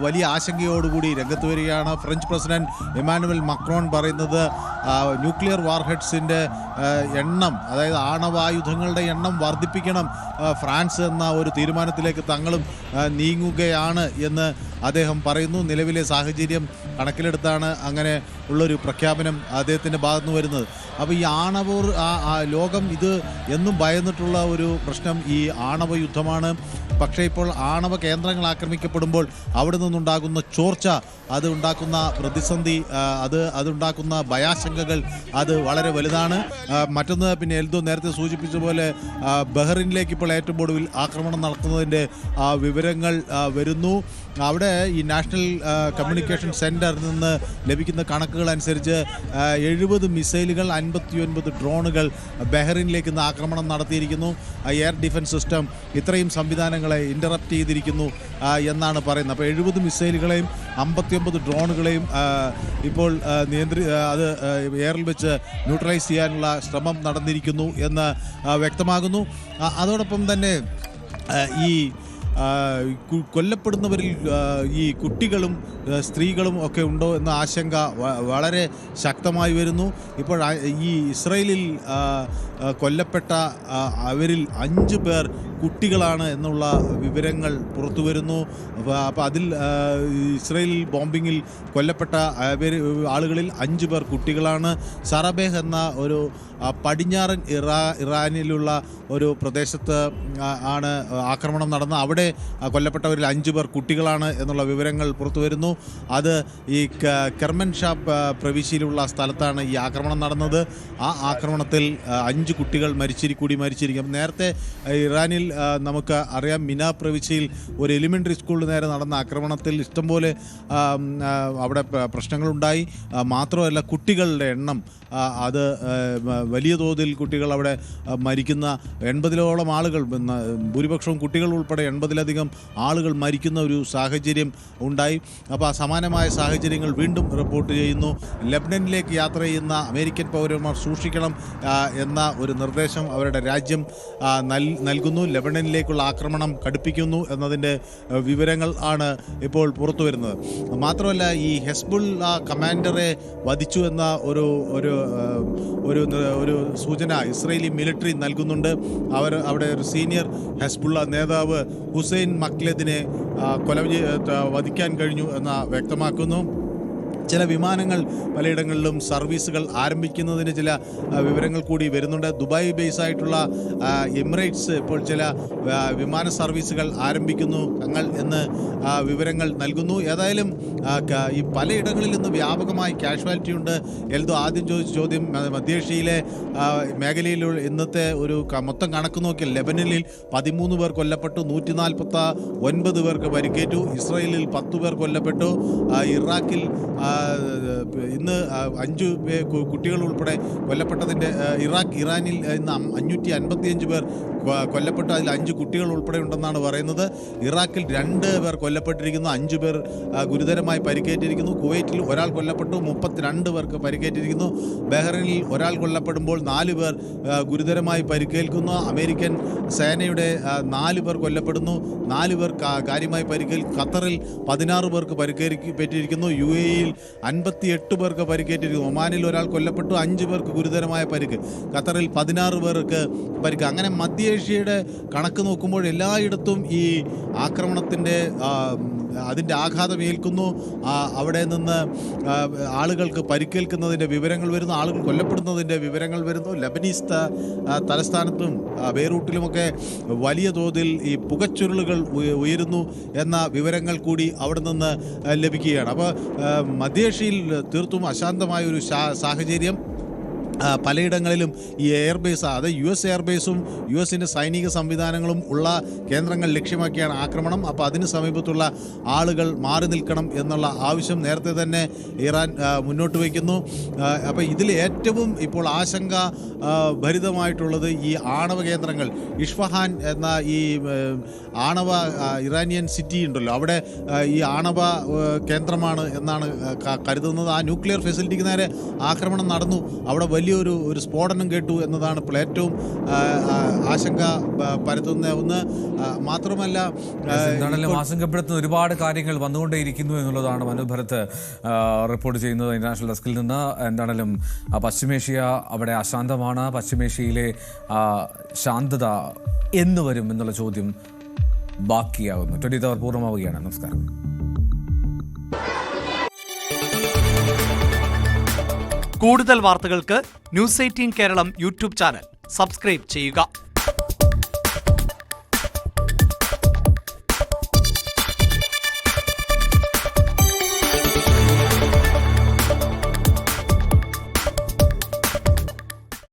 വലിയ ആശങ്കയോടുകൂടി രംഗത്ത് വരികയാണ്. ഫ്രഞ്ച് പ്രസിഡന്റ് ഇമാനുവൽ മക്രോൺ പറയുന്നത് ന്യൂക്ലിയർ വാർഹെഡ്സിൻ്റെ എണ്ണം, അതായത് ആണവായുധങ്ങളുടെ എണ്ണം വർദ്ധിപ്പിക്കണം, ഫ്രാൻസ് എന്ന ഒരു തീരുമാനത്തിലേക്ക് തങ്ങളും നീങ്ങുകയാണ് എന്ന് അദ്ദേഹം പറയുന്നു. നിലവിലെ സാഹചര്യം കണക്കിലെടുത്താണ് അങ്ങനെ ഉള്ളൊരു പ്രഖ്യാപനം അദ്ദേഹത്തിൻ്റെ ഭാഗത്തുനിന്ന് വരുന്നത്. അപ്പോൾ ഈ ലോകം ഇത് എന്നും ഭയന്നിട്ടുള്ള ഒരു പ്രശ്നം ഈ ആണവ യുദ്ധമാണ്. പക്ഷേ ഇപ്പോൾ ആണവ കേന്ദ്രങ്ങൾ ആക്രമിക്കപ്പെടുമ്പോൾ അവിടെ നിന്നുണ്ടാകുന്ന ചോർച്ച, അത് ഉണ്ടാക്കുന്ന പ്രതിസന്ധി, അതുണ്ടാക്കുന്ന ഭയാശങ്കകൾ അത് വളരെ വലുതാണ്. മറ്റൊന്ന്, പിന്നെ എൽദോ നേരത്തെ സൂചിപ്പിച്ച പോലെ ബഹ്റിനിലേക്ക് ഇപ്പോൾ ഏറ്റവും ഒടുവിൽ ആക്രമണം നടത്തുന്നതിൻ്റെ വിവരങ്ങൾ വരുന്നു. അവിടെ ഈ നാഷണൽ കമ്മ്യൂണിക്കേഷൻ സെൻറ്ററിൽ നിന്ന് ലഭിക്കുന്ന കണക്കുകൾ അനുസരിച്ച് 70 മിസൈലുകൾ, 59 ഡ്രോണുകൾ ബഹ്റിനിലേക്ക് ഇന്ന് ആക്രമണം നടത്തിയിരിക്കുന്നു. എയർ ഡിഫൻസ് സിസ്റ്റം ഇത്രയും സംവിധാനങ്ങളെ ഇൻ്ററപ്റ്റ് ചെയ്തിരിക്കുന്നു എന്നാണ് പറയുന്നത്. അപ്പോൾ 70 മിസൈലുകളെയും 59 ഡ്രോണുകളെയും ഇപ്പോൾ അത് എയറിൽ വെച്ച് ന്യൂട്രലൈസ് ചെയ്യാനുള്ള ശ്രമം നടന്നിരിക്കുന്നു എന്ന് വ്യക്തമാകുന്നു. അതോടൊപ്പം തന്നെ ഈ കൊല്ലപ്പെടുന്നവരിൽ ഈ കുട്ടികളും സ്ത്രീകളും ഒക്കെ ഉണ്ടോ എന്ന ആശങ്ക വളരെ ശക്തമായി വരുന്നു. ഇപ്പോൾ ഈ ഇസ്രയേലിൽ കൊല്ലപ്പെട്ട അവരിൽ 5 പേർ കുട്ടികളാണ് എന്നുള്ള വിവരങ്ങൾ പുറത്തു വരുന്നു. അപ്പോൾ അതിൽ ഇസ്രയേൽ ബോംബിങ്ങിൽ കൊല്ലപ്പെട്ട ആളുകളിൽ 5 പേർ കുട്ടികളാണ്. സറബേഹ് എന്ന ഒരു പടിഞ്ഞാറൻ ഇറാനിലുള്ള ഒരു പ്രദേശത്ത് ആണ് ആക്രമണം നടന്നത്. അവിടെ കൊല്ലപ്പെട്ടവരിൽ 5 പേർ കുട്ടികളാണ് എന്നുള്ള വിവരങ്ങൾ പുറത്തു വരുന്നു. അത് ഈ കെർമൻഷാ പ്രവിശ്യയിലുള്ള സ്ഥലത്താണ് ഈ ആക്രമണം നടന്നത്. ആ ആക്രമണത്തിൽ 5 കുട്ടികൾ മരിച്ചിരിക്കും. നേരത്തെ ഇറാനിൽ നമുക്ക് അറിയാം, മിന പ്രവിശ്യയിൽ ഒരു എലിമെൻ്ററി സ്കൂളിന് നേരെ നടന്ന ആക്രമണത്തിൽ ഇഷ്ടംപോലെ അവിടെ പ്രശ്നങ്ങളുണ്ടായി. മാത്രമല്ല, കുട്ടികളുടെ എണ്ണം അത് വലിയ തോതിൽ കുട്ടികൾ അവിടെ മരിക്കുന്ന 80-ഓളം ആളുകൾ, ഭൂരിപക്ഷവും കുട്ടികൾ ഉൾപ്പെടെ 80-ലധികം ആളുകൾ മരിക്കുന്ന ഒരു സാഹചര്യം ഉണ്ടായി. അപ്പോൾ ആ സമാനമായ സാഹചര്യങ്ങൾ വീണ്ടും റിപ്പോർട്ട് ചെയ്യുന്നു. ലെബനനിലേക്ക് യാത്ര ചെയ്യുന്ന അമേരിക്കൻ പൗരന്മാർ സൂക്ഷിക്കണം എന്ന ഒരു നിർദ്ദേശം അവരുടെ രാജ്യം നൽകുന്നു. ലെബനനിലേക്കുള്ള ആക്രമണം കടുപ്പിക്കുന്നു എന്നതിൻ്റെ വിവരങ്ങൾ ആണ് ഇപ്പോൾ പുറത്തു വരുന്നത്. മാത്രമല്ല, ഈ ഹെസ്ബുള്ള കമാൻഡറെ വധിച്ചു എന്ന ഒരു സൂചന ഇസ്രയേലി മിലിറ്ററി നൽകുന്നുണ്ട്. അവിടെ ഒരു സീനിയർ ഹെസ്ബുള്ള നേതാവ് ഹുസൈൻ മക്ലദിനെ വധിക്കാൻ കഴിഞ്ഞു എന്ന് വ്യക്തമാക്കുന്നു. ചില വിമാനങ്ങൾ പലയിടങ്ങളിലും സർവീസുകൾ ആരംഭിക്കുന്നതിന് ചില വിവരങ്ങൾ കൂടി വരുന്നുണ്ട്. ദുബായ് ബേസായിട്ടുള്ള എമിറേറ്റ്സ് ഇപ്പോൾ ചില വിമാന സർവീസുകൾ ആരംഭിക്കുന്നു തങ്ങൾ എന്ന് വിവരങ്ങൾ നൽകുന്നു. ഏതായാലും ഈ പലയിടങ്ങളിൽ നിന്ന് വ്യാപകമായി കാഷ്വാലിറ്റി ഉണ്ട്. എൽദോ ആദ്യം ചോദിച്ച ചോദ്യം, മധ്യേഷ്യയിലെ മേഖലയിൽ ഇന്നത്തെ ഒരു മൊത്തം കണക്ക് നോക്കിയാൽ ലെബനനിൽ 13 പേർ കൊല്ലപ്പെട്ടു, 149 പേർക്ക് പരിക്കേറ്റു. ഇസ്രായേലിൽ 10 പേർ കൊല്ലപ്പെട്ടു. ഇറാഖിൽ ഇന്ന് 5 കുട്ടികൾ ഉൾപ്പെടെ കൊല്ലപ്പെട്ടതിൻ്റെ ഇറാനിൽ ഇന്ന് 555 പേർ കൊല്ലപ്പെട്ടു. അതിൽ 5 കുട്ടികൾ ഉൾപ്പെടെ ഉണ്ടെന്നാണ് പറയുന്നത്. ഇറാഖിൽ 2 പേർ കൊല്ലപ്പെട്ടിരിക്കുന്നു, 5 പേർ ഗുരുതരമായി പരിക്കേറ്റിരിക്കുന്നു. കുവൈറ്റിൽ ഒരാൾ കൊല്ലപ്പെട്ടു, 32 പേർക്ക് പരിക്കേറ്റിരിക്കുന്നു. ബഹ്റൈനിൽ ഒരാൾ കൊല്ലപ്പെടുമ്പോൾ 4 പേർ ഗുരുതരമായി പരിക്കേൽക്കുന്നു. അമേരിക്കൻ സേനയുടെ 4 പേർ കൊല്ലപ്പെടുന്നു, 4 പേർ കാര്യമായി പരിക്കേൽക്കുന്നു. ഖത്തറിൽ 16 പേർക്ക് പരിക്കേറ്റിരിക്കുന്നു. UAEയിൽ 58 പേർക്ക് പരിക്കേറ്റിരിക്കുന്നു. ഒമാനിൽ ഒരാൾ കൊല്ലപ്പെട്ടു, 5 പേർക്ക് ഗുരുതരമായ പരിക്ക്. ഖത്തറിൽ 16 പേർക്ക് പരിക്ക്. അങ്ങനെ മധ്യേഷ്യയുടെ കണക്ക് നോക്കുമ്പോൾ എല്ലായിടത്തും ഈ ആക്രമണത്തിൻ്റെ അതിൻ്റെ ആഘാതം ഏൽക്കുന്നു. അവിടെ നിന്ന് ആളുകൾക്ക് പരിക്കേൽക്കുന്നതിൻ്റെ വിവരങ്ങൾ വരുന്നു, ആളുകൾ കൊല്ലപ്പെടുന്നതിൻ്റെ വിവരങ്ങൾ വരുന്നു. ലബനീസ് തലസ്ഥാനത്തും ബെയ്റൂട്ടിലുമൊക്കെ വലിയ തോതിൽ ഈ പുകച്ചുരുളുകൾ ഉയരുന്നു എന്ന വിവരങ്ങൾ കൂടി അവിടെ നിന്ന് ലഭിക്കുകയാണ്. അപ്പോൾ മധ്യേഷ്യയിൽ തീർത്തും അശാന്തമായ ഒരു സാഹചര്യം. പലയിടങ്ങളിലും ഈ എയർബേസ്, അത് US എയർബേസും US-ൻ്റെ സൈനിക സംവിധാനങ്ങളും ഉള്ള കേന്ദ്രങ്ങൾ ലക്ഷ്യമാക്കിയാണ് ആക്രമണം. അപ്പോൾ അതിന് സമീപത്തുള്ള ആളുകൾ മാറി നിൽക്കണം എന്നുള്ള ആവശ്യം നേരത്തെ തന്നെ ഇറാൻ മുന്നോട്ട് വയ്ക്കുന്നു. അപ്പോൾ ഇതിൽ ഏറ്റവും ഇപ്പോൾ ആശങ്ക ഭരിതമായിട്ടുള്ളത് ഈ ആണവ കേന്ദ്രങ്ങൾ. ഇഷ്ഫഹാൻ എന്ന ഈ ആണവ ഇറാനിയൻ സിറ്റി ഉണ്ടല്ലോ, അവിടെ ഈ ആണവ കേന്ദ്രമാണ് എന്നാണ് കരുതുന്നത്. ആ ന്യൂക്ലിയർ ഫെസിലിറ്റിക്ക് നേരെ ആക്രമണം നടന്നു, അവിടെ വലിയൊരു സ്ഫോടനം കേട്ടു എന്നതാണ് ഇപ്പോൾ ഏറ്റവും ആശങ്ക പരത്തുന്ന ഒന്ന്. മാത്രമല്ല, എന്താണെങ്കിലും ആശങ്കപ്പെടുത്തുന്ന ഒരുപാട് കാര്യങ്ങൾ വന്നുകൊണ്ടേയിരിക്കുന്നു എന്നുള്ളതാണ് മനു ഭരത് റിപ്പോർട്ട് ചെയ്യുന്നത് ഇന്റർനാഷണൽ ഡെസ്കിൽ നിന്ന്. എന്താണെങ്കിലും പശ്ചിമേഷ്യ അവിടെ അശാന്തമാണ്. പശ്ചിമേഷ്യയിലെ ശാന്തത എന്ന് വരും എന്നുള്ള ചോദ്യം ബാക്കിയാകുന്നു. 24 അവർ പൂർണ്ണമാവുകയാണ്. നമസ്കാരം. കൂടുതൽ വാർത്തകൾക്ക് News 18 Keralam YouTube channel subscribe ചെയ്യുക.